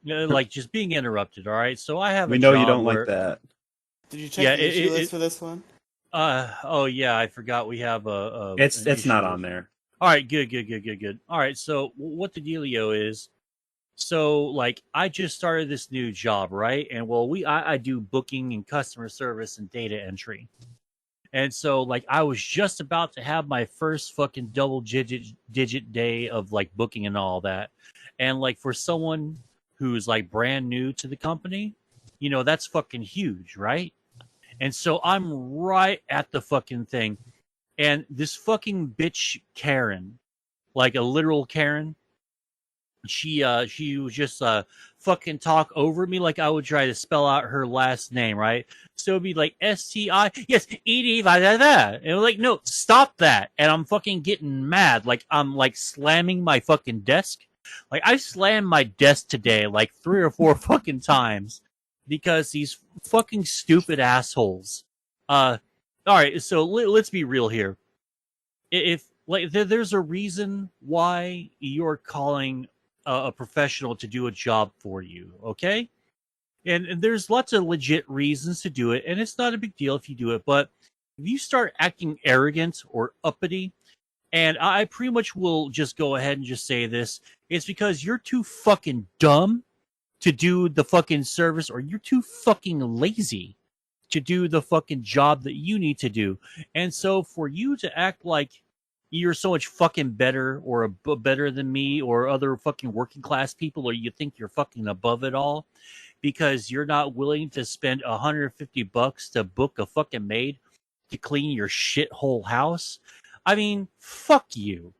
like just being interrupted. All right, so I have We a know job you don't where, like that. Did you check Yeah, the issue it- list for this one? Oh yeah, I forgot we have a It's an not issue. on there. All right, good. All right, so what the dealio is? So like I just started this new job, right? And well, I do booking and customer service and data entry. And so like I was just about to have my first fucking double digit day of like booking and all that. And like for someone who's like brand new to the company, that's fucking huge, right? And so I'm right at the fucking thing. And this fucking bitch Karen, like a literal Karen, she was just fucking talk over me like I would try to spell out her last name, right? So it'd be like STI, yes, ED, and I'm like, no, stop that. And I'm fucking getting mad. Like I'm like slamming my fucking desk. Like I slammed my desk today like 3 or 4 fucking times because these fucking stupid assholes. All right, so let's be real here. If like there's a reason why you're calling a professional to do a job for you, okay? And there's lots of legit reasons to do it, and it's not a big deal if you do it. But if you start acting arrogant or uppity, and I pretty much will just go ahead and just say this, it's because you're too fucking dumb to do the fucking service, or you're too fucking lazy to do the fucking job that you need to do. And so for you to act like you're so much fucking better or better than me or other fucking working class people, or you think you're fucking above it all because you're not willing to spend $150 to book a fucking maid to clean your shithole house. I mean, fuck you.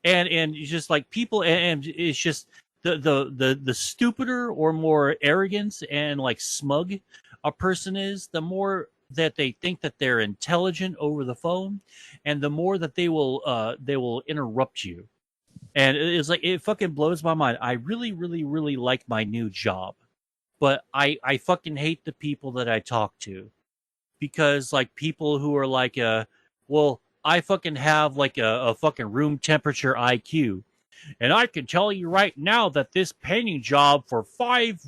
And it's just like people, and it's just the stupider or more arrogant and like smug a person is, the more that they think that they're intelligent over the phone, and the more that they will interrupt you. And it's like it fucking blows my mind. I really like my new job, but I fucking hate the people that I talk to, because like people who are like well, I fucking have like a fucking room temperature IQ, and I can tell you right now that this painting job for five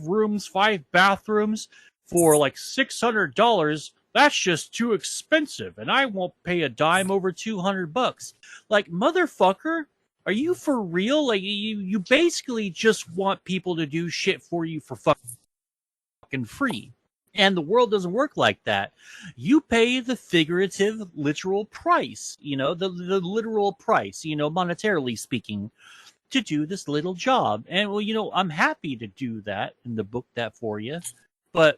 rooms, 5 bathrooms, for like $600. That's just too expensive, and I won't pay a dime over $200. Like, motherfucker, are you for real? Like, you basically just want people to do shit for you for fucking free. And the world doesn't work like that. You pay the figurative, literal price, the literal price, monetarily speaking, to do this little job. And, well, I'm happy to do that and to book that for you. But,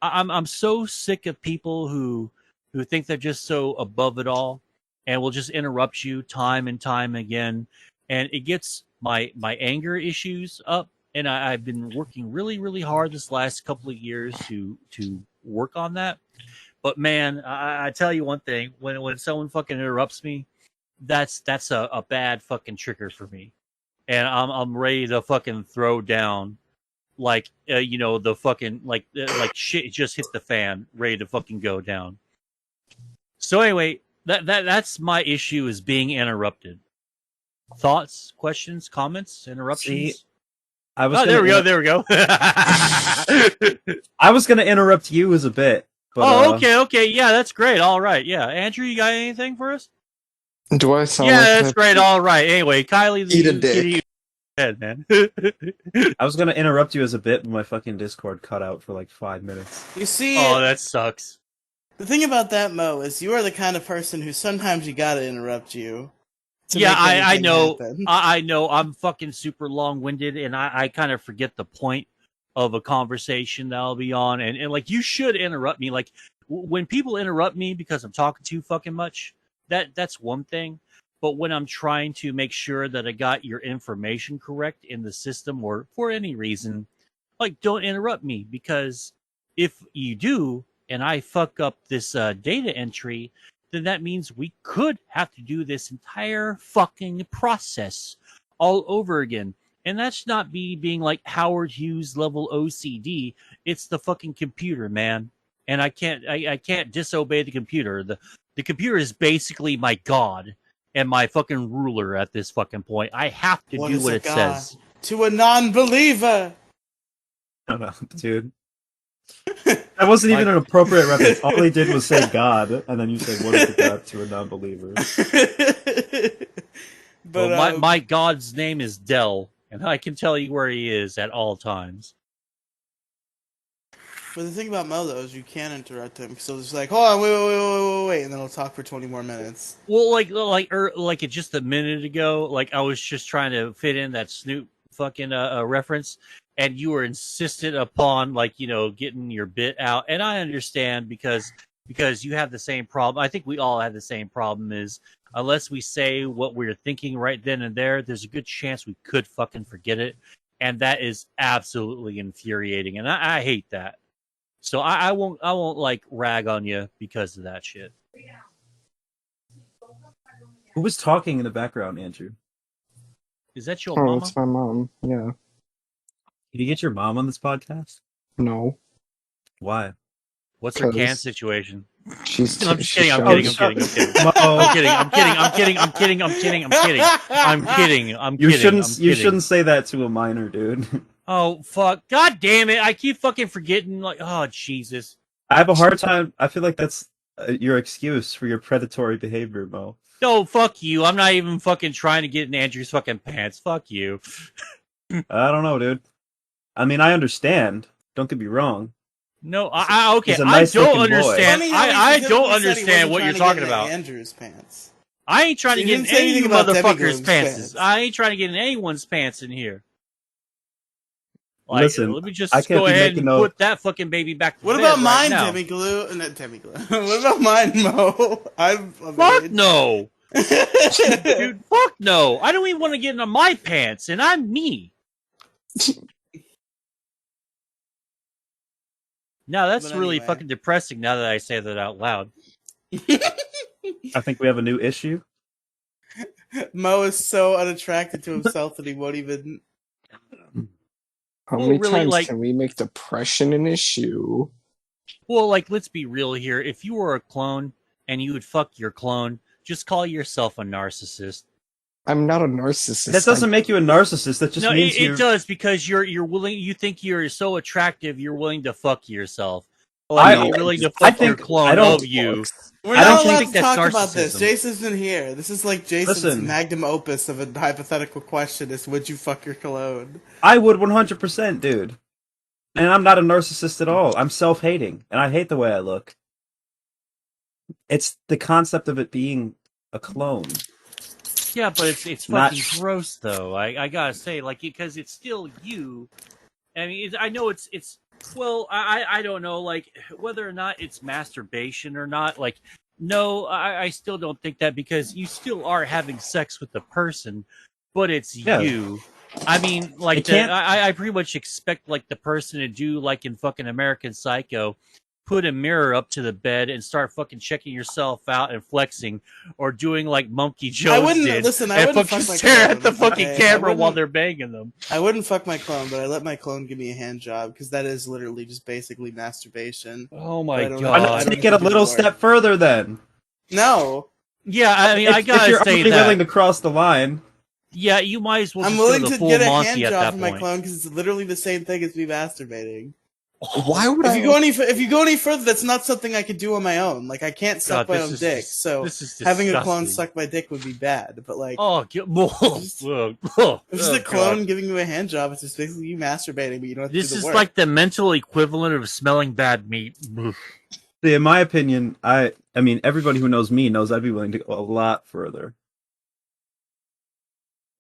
I'm so sick of people who think they're just so above it all and will just interrupt you time and time again. And it gets my anger issues up. And I've been working really, really hard this last couple of years to work on that. But man, I tell you one thing: when someone fucking interrupts me, that's a bad fucking trigger for me, and I'm ready to fucking throw down, like the fucking like shit just hit the fan, ready to fucking go down. So anyway, that's my issue, is being interrupted. Thoughts, questions, comments, interruptions. See, There we go. I was going to interrupt you as a bit. But, okay. Yeah, that's great. All right. Yeah. Andrew, you got anything for us? Do I sound Yeah, like that's great. All right. Anyway, Kylie, Eat a dick. Head, man. I was going to interrupt you as a bit, but my fucking Discord cut out for like 5 minutes. You see, Oh, that sucks. the thing about that, Mo, is you are the kind of person who sometimes you gotta interrupt you. Yeah, I know. Happen. I know. I'm fucking super long-winded, and I kind of forget the point of a conversation that I'll be on. And like, you should interrupt me. Like, when people interrupt me because I'm talking too fucking much, that's one thing. But when I'm trying to make sure that I got your information correct in the system, or for any reason, like, don't interrupt me, because if you do and I fuck up this data entry, then that means we could have to do this entire fucking process all over again. And that's not me being like Howard Hughes level OCD. It's the fucking computer, man. And I can't disobey the computer. The computer is basically my god and my fucking ruler at this fucking point. I have to do what it says. To a non-believer. I don't know, dude. That wasn't even an appropriate reference. All he did was say God, and then you say, what is the God to a non-believer? But well, my God's name is Dell, and I can tell you where he is at all times. But the thing about Mo, though, is you can't interrupt him, because he'll just like, hold on, wait, and then he'll talk for 20 more minutes. Well, like just a minute ago, like, I was just trying to fit in that Snoop fucking reference, and you were insistent upon, like, getting your bit out. And I understand, because you have the same problem. I think we all have the same problem, is unless we say what we're thinking right then and there, there's a good chance we could fucking forget it. And that is absolutely infuriating. And I hate that. So I won't like rag on you because of that shit. Who was talking in the background, Andrew? Is that your mama? It's my mom. Yeah. Did you get your mom on this podcast? No. Why? What's her can situation? She's. I'm just kidding. I'm kidding. You shouldn't say that to a minor, dude. Oh fuck! God damn it! I keep fucking forgetting. Like, oh Jesus! I have a hard time. I feel like that's your excuse for your predatory behavior, Mo. No, fuck you. I'm not even fucking trying to get in Andrew's fucking pants. Fuck you. I don't know, dude. I mean, I understand. Don't get me wrong. No, okay. He's a nice I don't looking boy. understand. I don't understand what you're talking about. Andrew's pants. I ain't trying to get in any motherfucker's pants. pants. I ain't trying to get in anyone's pants in here. Like, listen, let me just I can't go be ahead and making put that fucking baby back to What bed about right mine, now. Demi Glue? Not Demi Glue. What about mine, Mo? Fuck no. Dude, fuck no. I don't even want to get into my pants, and I'm me. Now that's But really anyway. fucking depressing now that I say that out loud. I think we have a new issue. Mo is so unattracted to himself that he won't even. How Well, many really, times like- can we make depression an issue? Well, like, let's be real here. If you were a clone and you would fuck your clone, just call yourself a narcissist. I'm not a narcissist. That doesn't make you a narcissist. That just No, means it does, because you're willing. You think you're so attractive, you're willing to fuck yourself. Like I- you're willing to I fuck your think- clone I don't- of you. We're I not don't allowed think to that's talk about this. narcissism. Jason's been here. This is like Jason's Listen. magnum opus of a hypothetical question: is would you fuck your cologne? I would 100%, dude. And I'm not a narcissist at all. I'm self-hating, and I hate the way I look. It's the concept of it being a clone. Yeah, but it's Not- fucking gross though. I gotta say, like, because it's still you. I mean, I know it's well, I don't know, like, whether or not it's masturbation or not. Like, no, I still don't think that, because you still are having sex with the person, but it's Yeah. you. I mean, like, It can't- I pretty much expect, like, the person to do, like, in fucking American Psycho, put a mirror up to the bed and start fucking checking yourself out and flexing, or doing like Monkey Jones wouldn't- did, listen, I and wouldn't fucking fuck my stare clone, at the fucking okay? I camera while wouldn't- they're banging them. I wouldn't fuck my clone, but I let my clone give me a hand job because that is literally just basically masturbation. Oh But my I don't know. Why I not god! don't take it a think little it'd work. step further then? No, Yeah, I mean, I If gotta you're say already that. willing to cross the line, Yeah, you might as well I'm just willing go the to full get a hand Monty at job that for my point. clone because it's literally the same thing as me masturbating. Why would If I? you go any further, that's not something I could do on my own. Like I can't suck God, my this own is dick, dis- so this is having a clone disgusting. suck my dick would be bad. But like, Oh, Just- whoa, if it's a clone giving you a hand job, it's just basically you masturbating, but you don't have to This do the is work. like the mental equivalent of smelling bad meat. see, in my opinion, I mean, everybody who knows me knows I'd be willing to go a lot further.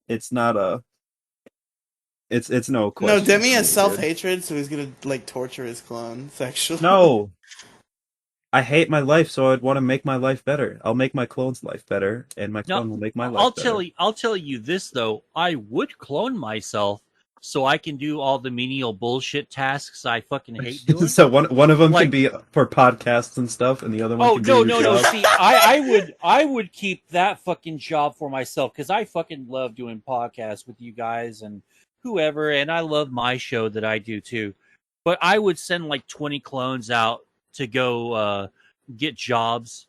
It's not a. It's no question. No, Demi has dude. self-hatred, so he's gonna like torture his clone sexually. No. I hate my life, so I'd want to make my life better. I'll make my clone's life better, and my No, clone will make my life I'll better. tell you this though. I would clone myself so I can do all the menial bullshit tasks I fucking hate doing. So one of them Like- can be for podcasts and stuff, and the other one Oh can be no your no no! job. See, I would keep that fucking job for myself, because I fucking love doing podcasts with you guys and whoever, and I love my show that I do too. But I would send like 20 clones out to go get jobs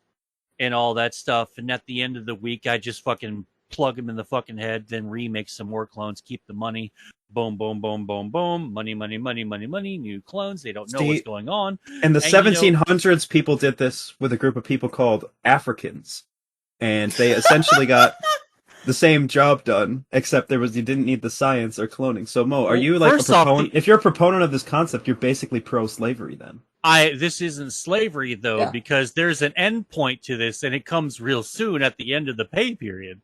and all that stuff, and at the end of the week, I just fucking plug them in the fucking head, then remake some more clones, keep the money. Boom, boom, boom, boom, boom. Money, money, money, money, money. New clones. They don't know See, what's going on. In the And, you know- 1700s, people did this with a group of people called Africans, and they essentially got the same job done, except you didn't need the science or cloning. So Mo, are Well, you like a first off, proponent? If you're a proponent of this concept, you're basically pro-slavery then. This isn't slavery though, Yeah. because there's an end point to this, and it comes real soon at the end of the pay period.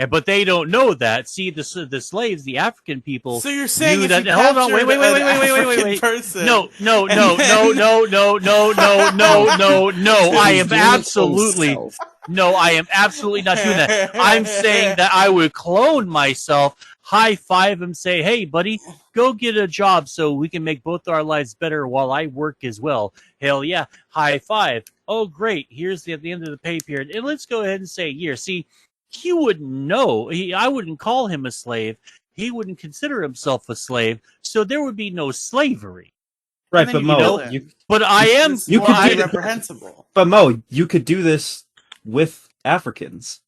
But they don't know that. See, the slaves, the African people. So you're saying knew if that. you Hold on, captured wait, an African person, No, no, and no, then- no, no, no, no, no, no, no. I am He's doing it to absolutely himself. no. I am absolutely not doing that. I'm saying that I would clone myself, high five him, say, "Hey, buddy, go get a job so we can make both our lives better while I work as well." Hell yeah, high five. Oh, great. Here's at the end of the pay period, and let's go ahead and say a year. See, he wouldn't know. I wouldn't call him a slave. He wouldn't consider himself a slave, so there would be no slavery. Right, then but you Mo, kill him. you, But I am. It's You more could do that- reprehensible. but Mo, you could do this with Africans.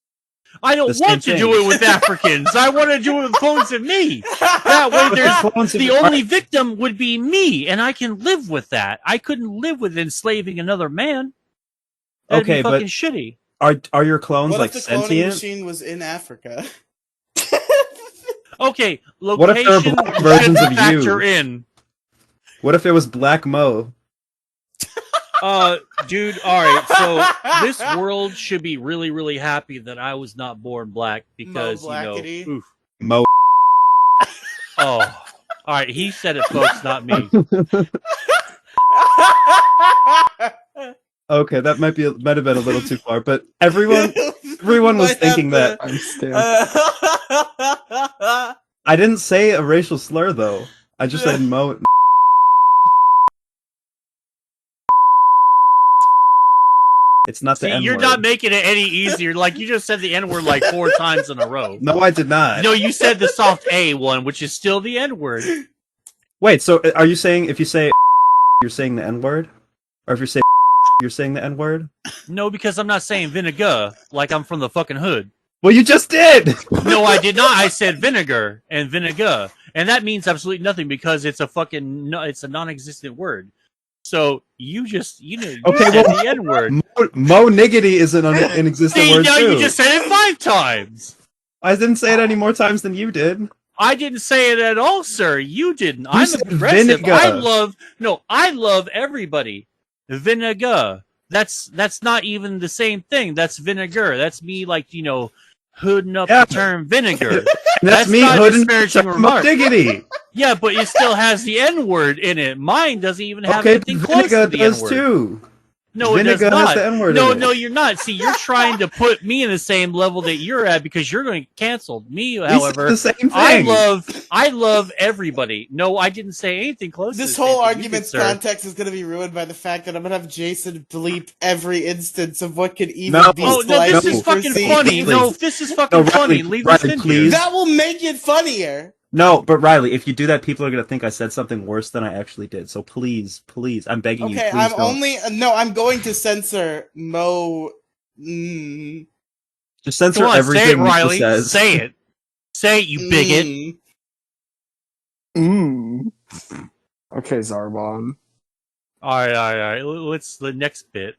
I don't the same want to do thing. it with Africans. I want to do it with clones of me. That way, But there's the clones of- the only victim would be me, and I can live with that. I couldn't live with enslaving another man. That'd Okay, be but fucking shitty. Are your clones What like if the cloning sentient? machine was in Africa? Okay, What if there are location black versions should of factor you? in. What if it was Black Mo? Dude, all right. So this world should be really, really happy that I was not born black, because Blackity. oof. Mo. Oh, all right. He said it, folks, not me. Okay, that might have been a little too far, but everyone was Might thinking have that. I'm staring. I didn't say a racial slur though. I just said Mo. It's not the See, N-word. you're not making it any easier. Like, you just said the N word like 4 times in a row. No, I did not. No, you said the soft A one, which is still the N word. Wait, so are you saying if you say you're saying the N-word? Or if you say you're saying the N-word? No, because I'm not saying vinegar like I'm from the fucking hood. Well, you just did. No, I did not. I said vinegar and vinegar, and that means absolutely nothing because it's a fucking it's a non-existent word. So you said the N word. Mo niggity is an inexistent See, word now too. you just said it 5 times. I didn't say it any more times than you did. I didn't say it at all, sir. You didn't. I'm said aggressive. vinegar. I love everybody. Vinegar. That's not even the same thing. That's vinegar. That's me, like, hooding up the term vinegar. That's me not a hooding disparaging Mo remark. diggity. Yeah, but it still has the N word in it. Mine doesn't even have Okay, anything close to the N does word. too. No, Vinegar it does has not. the N word No, in it. no, you're not. See, you're trying to put me in the same level that you're at because you're going to get canceled. Me, however, the same thing. I love everybody. No, I didn't say anything close to This the same whole thing you argument's did, sir. context is going to be ruined by the fact that I'm going to have Jason bleep every instance of what could even No. be Oh, no, this slightly is fucking perceived. funny. No, this is fucking funny. Leave this in here. That will make it funnier. No, but Riely, if you do that, people are going to think I said something worse than I actually did. So please, I'm begging you, Okay, please don't. I'm going to censor Mo. Just censor Come on, everything say it, Mo Riely. says. Say it. Say it, you bigot. Okay, Zarbon. All right. Let's the next bit.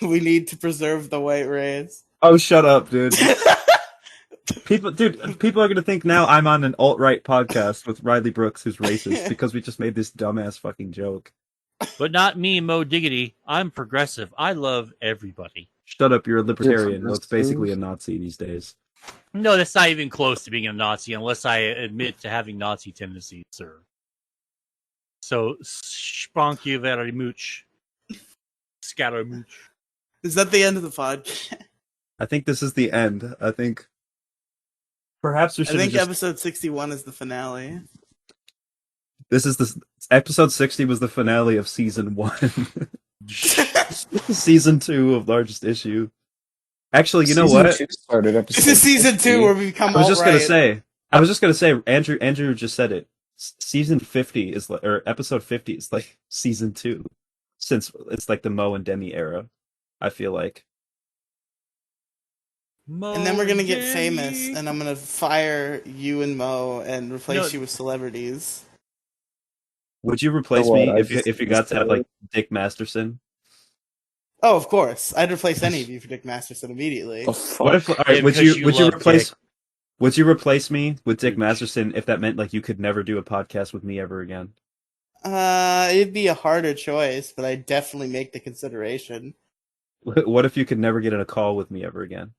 We need to preserve the white race. Oh, shut up, dude. People are gonna think now I'm on an alt-right podcast with Riley Brooks, who's racist, because we just made this dumbass fucking joke. But not me, Mo Diggity. I'm progressive. I love everybody. Shut up, you're a libertarian. Well, it's basically a Nazi these days. No, that's not even close to being a Nazi unless I admit to having Nazi tendencies, sir. So, spank you very much. Scaramouche. Is that the end of the podcast? I think this is the end. I think perhaps we should. I think episode 61 is the finale. This is episode 60 was the finale of season 1. Season 2 of Largest Issue. Actually, you know what? This is season 2 where we become I was just alt-right. gonna say, Andrew just said it. Season 50 is like, or episode 50 is like season 2, since it's like the Mo and Demi era. I feel like. And then we're gonna get famous, and I'm gonna fire you and Mo and replace you with celebrities. Would you replace me if you got to have like Dick Masterson? Oh, of course. I'd replace any of you for Dick Masterson immediately. What if? All right, would you replace me with Dick Masterson if that meant like you could never do a podcast with me ever again? It'd be a harder choice, but I'd definitely make the consideration. What if you could never get in a call with me ever again?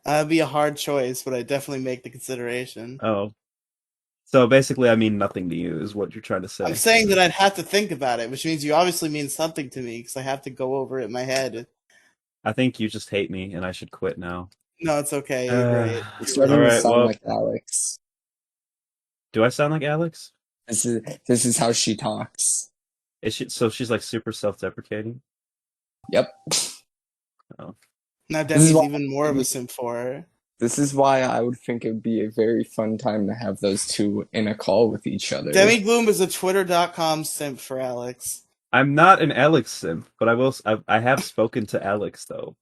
It'd be a hard choice, but I'd definitely make the consideration. Oh. So basically, I mean nothing to you, is what you're trying to say. I'm saying that I'd have to think about it, which means you obviously mean something to me, because I have to go over it in my head. I think you just hate me, and I should quit now. No, it's okay. You're great. It's starting to sound like Alex. Do I sound like Alex? This is how she talks. Is she? So she's like super self-deprecating? Yep. Oh. Now Demi's even more of a simp for her. This is why I would think it would be a very fun time to have those two in a call with each other. Demi Gloom is a Twitter.com simp for Alex. I'm not an Alex simp, but I have spoken to Alex though,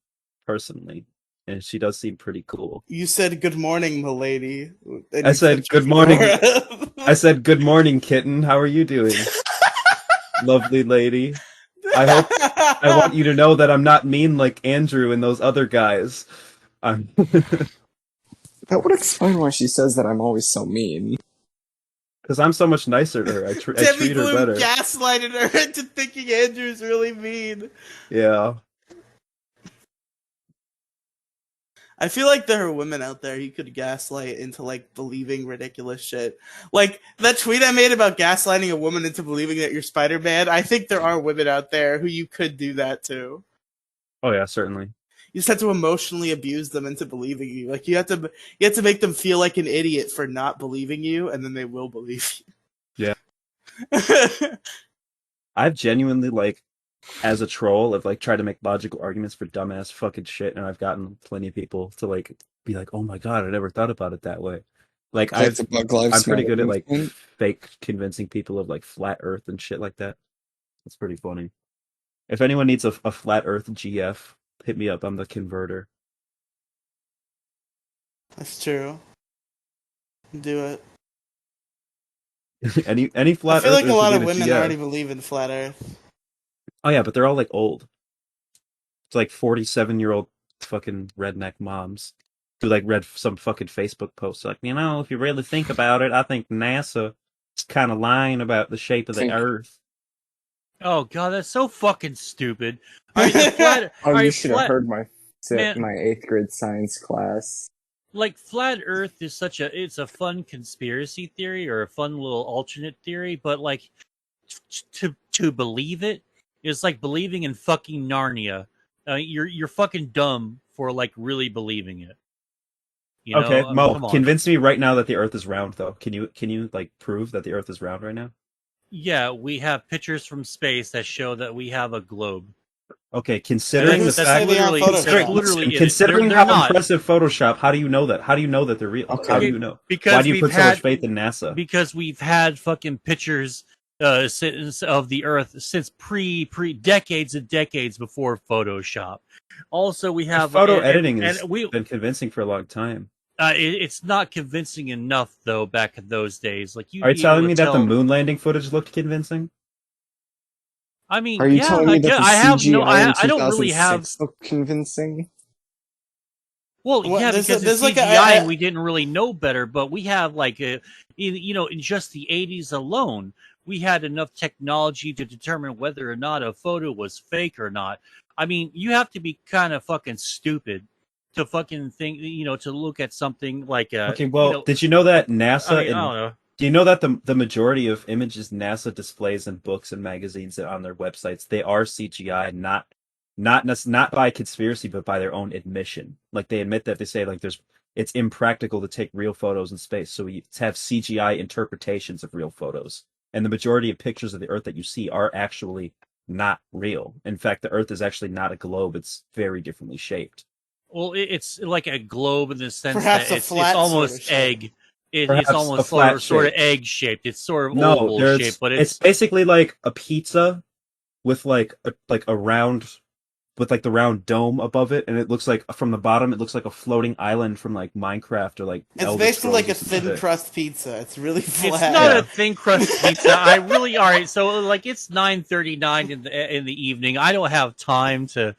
personally, and she does seem pretty cool. You said good morning, milady. I said good morning. I said good morning, kitten. How are you doing, lovely lady? I want you to know that I'm not mean like Andrew and those other guys. That would explain why she says that I'm always so mean. Because I'm so much nicer to her. I treat her better. Gaslighted her into thinking Andrew's really mean. Yeah. I feel like there are women out there you could gaslight into like believing ridiculous shit. Like that tweet I made about gaslighting a woman into believing that you're Spider-Man. I think there are women out there who you could do that to. Oh yeah, certainly. You just have to emotionally abuse them into believing you. Like you have to make them feel like an idiot for not believing you, and then they will believe you. Yeah. I've genuinely like, as a troll, I've like tried to make logical arguments for dumbass fucking shit, and I've gotten plenty of people to like be like, "Oh my god, I never thought about it that way." Like I'm pretty good at like fake convincing people of like flat Earth and shit like that. It's pretty funny. If anyone needs a flat Earth GF, hit me up. I'm the converter. That's true. Do it. Any I flat feel like a earthers would lot of get a women GF. already believe in flat Earth. Oh yeah, but they're all like old. It's like 47-year-old fucking redneck moms who like read some fucking Facebook post like, if you really think about it, I think NASA is kind of lying about the shape of the Think- Earth. Oh god, that's so fucking stupid. All right, the flat. Oh, all you right, should have flat. heard my Man. my 8th grade science class. Like flat Earth is it's a fun conspiracy theory or a fun little alternate theory, but like to believe it is like believing in fucking Narnia. You're fucking dumb for like really believing it. You Okay, know, I mean, Mo, come on. convince me right now that the Earth is round, though. Can you like prove that the Earth is round right now? Yeah, we have pictures from space that show that we have a globe. Okay, And considering the who's to That's say fact, they aren't literally Photoshopped? it. considering They're how not. impressive Photoshop, how do you know that? How do you know that they're real? Okay. How do you know? Because Why do you we've put so had much faith in NASA? because we've had fucking pictures since of the Earth since pre decades and decades before Photoshop. Also, we have Photo editing has and we been convincing for a long time. it's not convincing enough though. Back in those days, like you'd Are you be able telling to me that the tell. moon landing footage looked convincing? I mean, Are you yeah, telling I me that get. the I have no. CGI in I don't really have. 2006 looked convincing? Well, What, yeah, because it's there's like CGI and we didn't really know better. But we have like in just the '80s alone, we had enough technology to determine whether or not a photo was fake or not. I mean, you have to be kind of fucking stupid to fucking think, to look at something like Okay, well, did you know that I NASA mean, I and don't know. do you know that the majority of images NASA displays in books and magazines and on their websites, they are CGI, not by conspiracy, but by their own admission. Like they admit that they say like it's impractical to take real photos in space, so we have CGI interpretations of real photos. And the majority of pictures of the Earth that you see are actually not real. In fact, the Earth is actually not a globe; it's very differently shaped. Well, it's like a globe in the sense perhaps that a it's flat almost sort of shape. egg. It's Perhaps a almost flat sort of shape. egg shaped. It's sort of No, oval there's shaped, but it's it's basically like a pizza with like a round with like the round dome above it, and it looks like from the bottom it looks like a floating island from like Minecraft or like It's Elder basically like Scrolls a or some thin shit. crust pizza. It's really flat. it's not Yeah. a thin crust pizza. I really all right. So like it's 9:39 in the evening. I don't have time to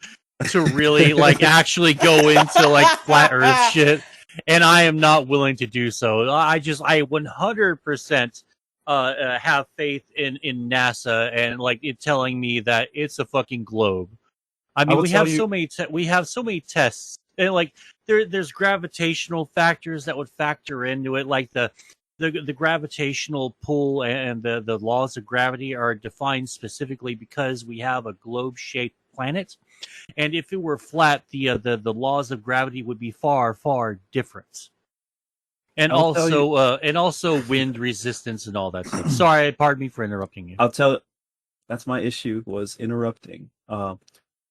really like actually go into like flat Earth shit, and I am not willing to do so. I 100% have faith in NASA and like it telling me that it's a fucking globe. I I mean, will we tell have you, so many tests, and like there's gravitational factors that would factor into it, like the gravitational pull and the laws of gravity are defined specifically because we have a globe shaped planet, and if it were flat, the laws of gravity would be far different. I will tell you, And also wind resistance and all that stuff. Sorry, pardon me for interrupting you. I'll tell. That's my issue was interrupting.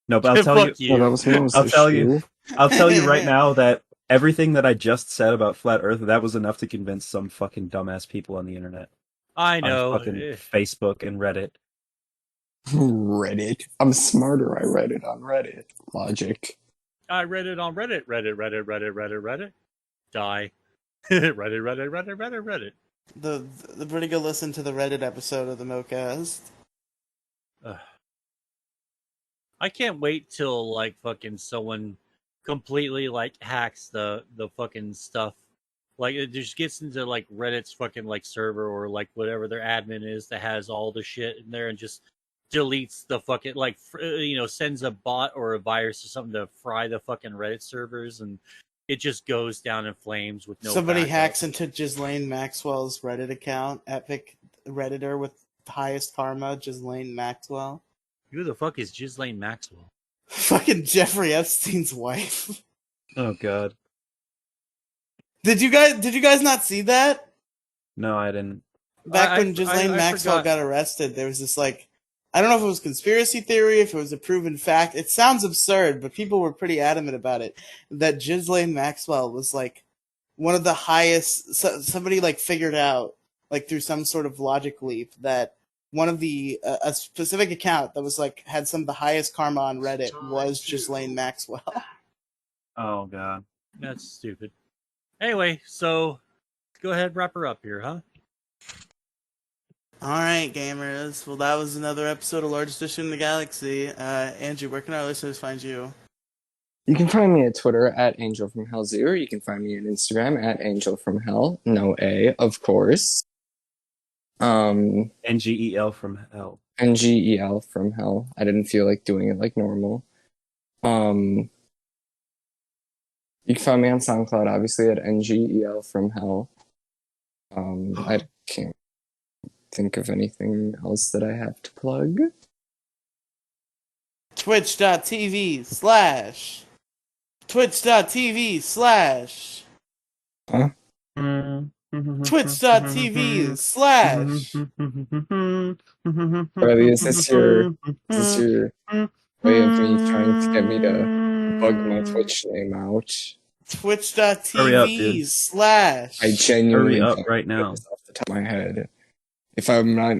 No, but I'll tell you, Fuck Yeah, that you. was Mo's I'll tell you, issue. I'll tell you right now that everything that I just said about flat Earth, that was enough to convince some fucking dumbass people on the internet, I on know. fucking Facebook and Reddit. Reddit. I'm smarter. I read it on Reddit. Logic. I read it on Reddit. Reddit. Die. Reddit. The pretty good listen to the Reddit episode of the MoCast. Ugh. I can't wait till like fucking someone completely like hacks the fucking stuff. Like it just gets into like Reddit's fucking like server or like whatever their admin is that has all the shit in there and just deletes the fucking like sends a bot or a virus or something to fry the fucking Reddit servers and it just goes down in flames with no Somebody backup. hacks into Ghislaine Maxwell's Reddit account. Epic Redditor with highest karma, Ghislaine Maxwell. Who the fuck is Ghislaine Maxwell? Fucking Jeffrey Epstein's wife. Oh God, Did you guys not see that? no, I didn't. Back when Ghislaine Maxwell forgot. got arrested, there was this like, I don't know if it was conspiracy theory, if it was a proven fact. It sounds absurd, but people were pretty adamant about it. That Ghislaine Maxwell was like one of the highest. Somebody like figured out like through some sort of logic leap that one of the a specific account that was like had some of the highest karma on Reddit was Ghislaine Maxwell. Oh God. That's stupid. Anyway, so go ahead, wrap her up here, huh? All right, gamers. Well, that was another episode of Largest Dish in the Galaxy. Andrew, where can our listeners find you? You can find me at Twitter at Angel from Hell Zoo, or you can find me on Instagram at Angel from Hell. No A, of course. NGEL from hell. NGEL from Hell. I didn't feel like doing it like normal. You can find me on SoundCloud, obviously, at NGEL from Hell. I can't think of anything else that I have to plug. Twitch.tv/ Twitch.tv/ Huh? Twitch.tv/ Riley, is this your way of me trying to get me to bug my Twitch name out? Hurry up, dude. Twitch.tv/ I genuinely Hurry up don't right know now. this off the top of my head. If I'm not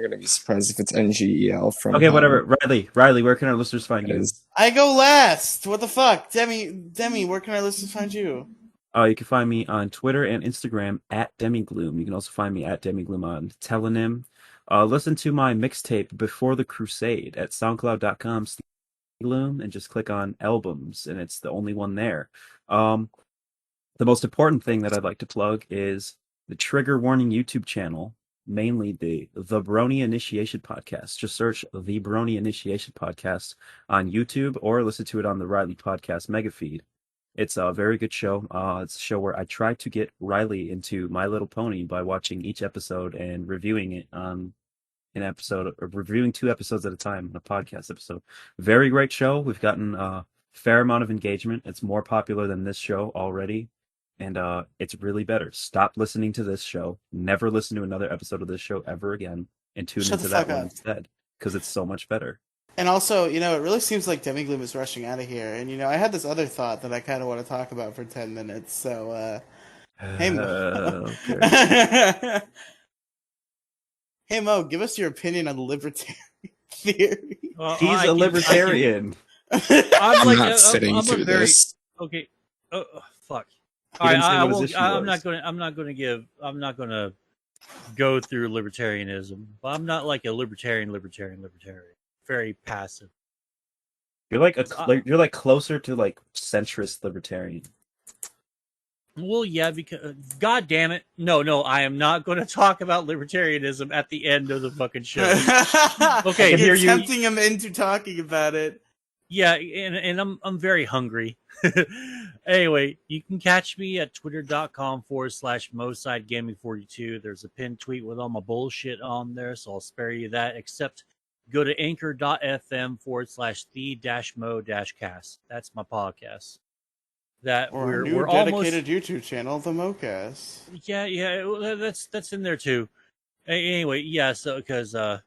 gonna be surprised if it's NGEL from Okay, Hell. whatever. Riley, where can our listeners find It you? is. I go last. What the fuck? Demi, where can our listeners find you? You can find me on Twitter and Instagram at DemiGloom. You can also find me at DemiGloom on Telenym. Listen to my mixtape Before the Crusade at SoundCloud.com/Gloom and just click on albums, and it's the only one there. The most important thing that I'd like to plug is the Trigger Warning YouTube channel, mainly the Brony Initiation Podcast. Just search the Brony Initiation Podcast on YouTube or listen to it on the Riely Podcast mega feed. It's a very good show. It's a show where I try to get Riely into My Little Pony by watching each episode and reviewing it on an episode, or reviewing 2 episodes at a time, a podcast episode. Very great show. We've gotten a fair amount of engagement. It's more popular than this show already, and it's really better. Stop listening to this show. Never listen to another episode of this show ever again, and tune Shut into the that fuck one up. instead, because it's so much better. And also, it really seems like Demigloom is rushing out of here. And, I had this other thought that I kind of want to talk about for 10 minutes. So, hey, Mo. Okay. Hey, Mo, give us your opinion on libertarian theory. Well, He's a libertarian. I'm not sitting through this. Okay. Fuck. He All right, didn't say I what his won't. issue I'm was. not going to go through libertarianism. But I'm not like a libertarian. Very passive. You're like you're like closer to like centrist libertarian. Well, yeah, because God damn it, no, I am not going to talk about libertarianism at the end of the fucking show. Okay, You're hear you- tempting him into talking about it. Yeah, and I'm very hungry. Anyway, you can catch me at twitter.com/MosideGaming42. There's a pinned tweet with all my bullshit on there, so I'll spare you that. Except go to anchor.fm/the-mo-cast. That's my podcast. That Or our new we're dedicated almost, YouTube channel, the Mocast. yeah, that's in there too. Anyway, yeah, so because our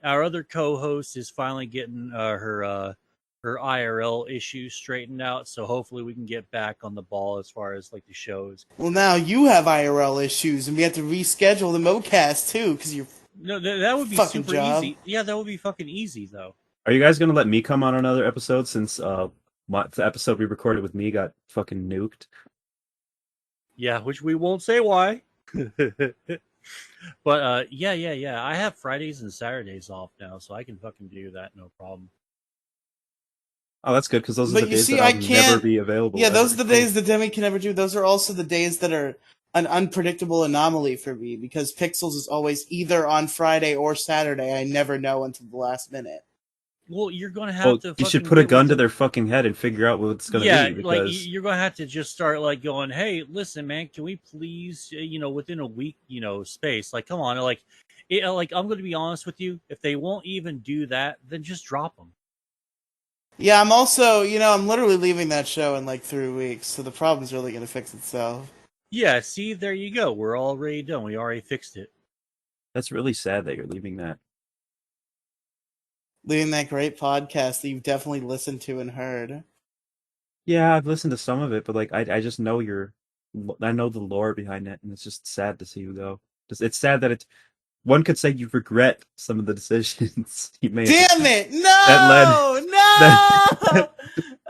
other co-host is finally getting her IRL issues straightened out, so hopefully we can get back on the ball as far as like the shows. Well, now you have IRL issues, and we have to reschedule the Mocast too, because you're No, that would be Fucking super job. easy. Yeah, that would be fucking easy though. Are you guys gonna let me come on another episode since the episode we recorded with me got fucking nuked? Yeah, which we won't say why. But yeah. I have Fridays and Saturdays off now, so I can fucking do that, no problem. Oh, that's good, because those are But the you days see, that I I'll never can't- be available. Yeah, those ever. are the days that Demi can never do. Those are also the days that are an unpredictable anomaly for me, because Pixels is always either on Friday or Saturday. I never know until the last minute. Well, you're gonna have Well, to. you should fucking put a get gun with to the- their fucking head and figure out what it's gonna Yeah, be. like Because you're gonna have to just start like going, hey, listen, man, can we please, within a week, space, like, come on, like, like I'm gonna be honest with you, if they won't even do that, then just drop them. Yeah, I'm also, I'm literally leaving that show in like 3 weeks, so the problem's really going to fix itself. Yeah, see, there you go. We're already done. We already fixed it. that's really sad that you're leaving that. Leaving that great podcast that you've definitely listened to and heard. Yeah, I've listened to some of it, but like I just know I know the lore behind it, and it's just sad to see you go. It's sad that one could say you regret some of the decisions you made. Damn it! No! That No!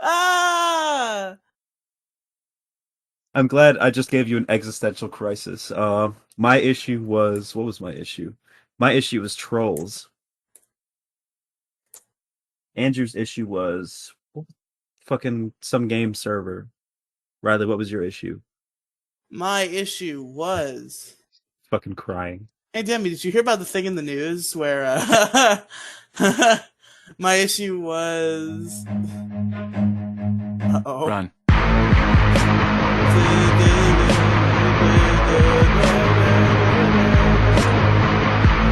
Ah! I'm glad I just gave you an existential crisis. My issue was what was my issue? My issue was trolls. Andrew's issue was fucking some game server. Riley, what was your issue? My issue was. Fucking crying. Hey, Demi, did you hear about the thing in the news where my issue was. Uh-oh. Run.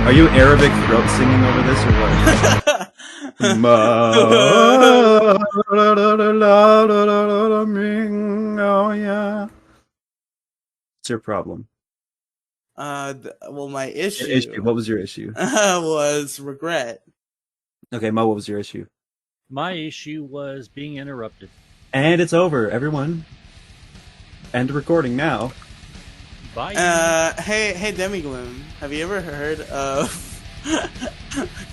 Are you Arabic throat singing over this or what? Oh yeah. What's your problem? Well, my issue. What was your issue? Was regret. Okay, Mo, what was your issue? My issue was being interrupted. And it's over, everyone. End recording now. Bye. Hey, Demi Gloom. Have you ever heard of?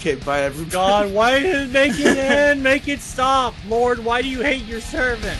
Okay, bye, everybody. God, why did it make it end? Make it stop, Lord. Why do you hate your servant?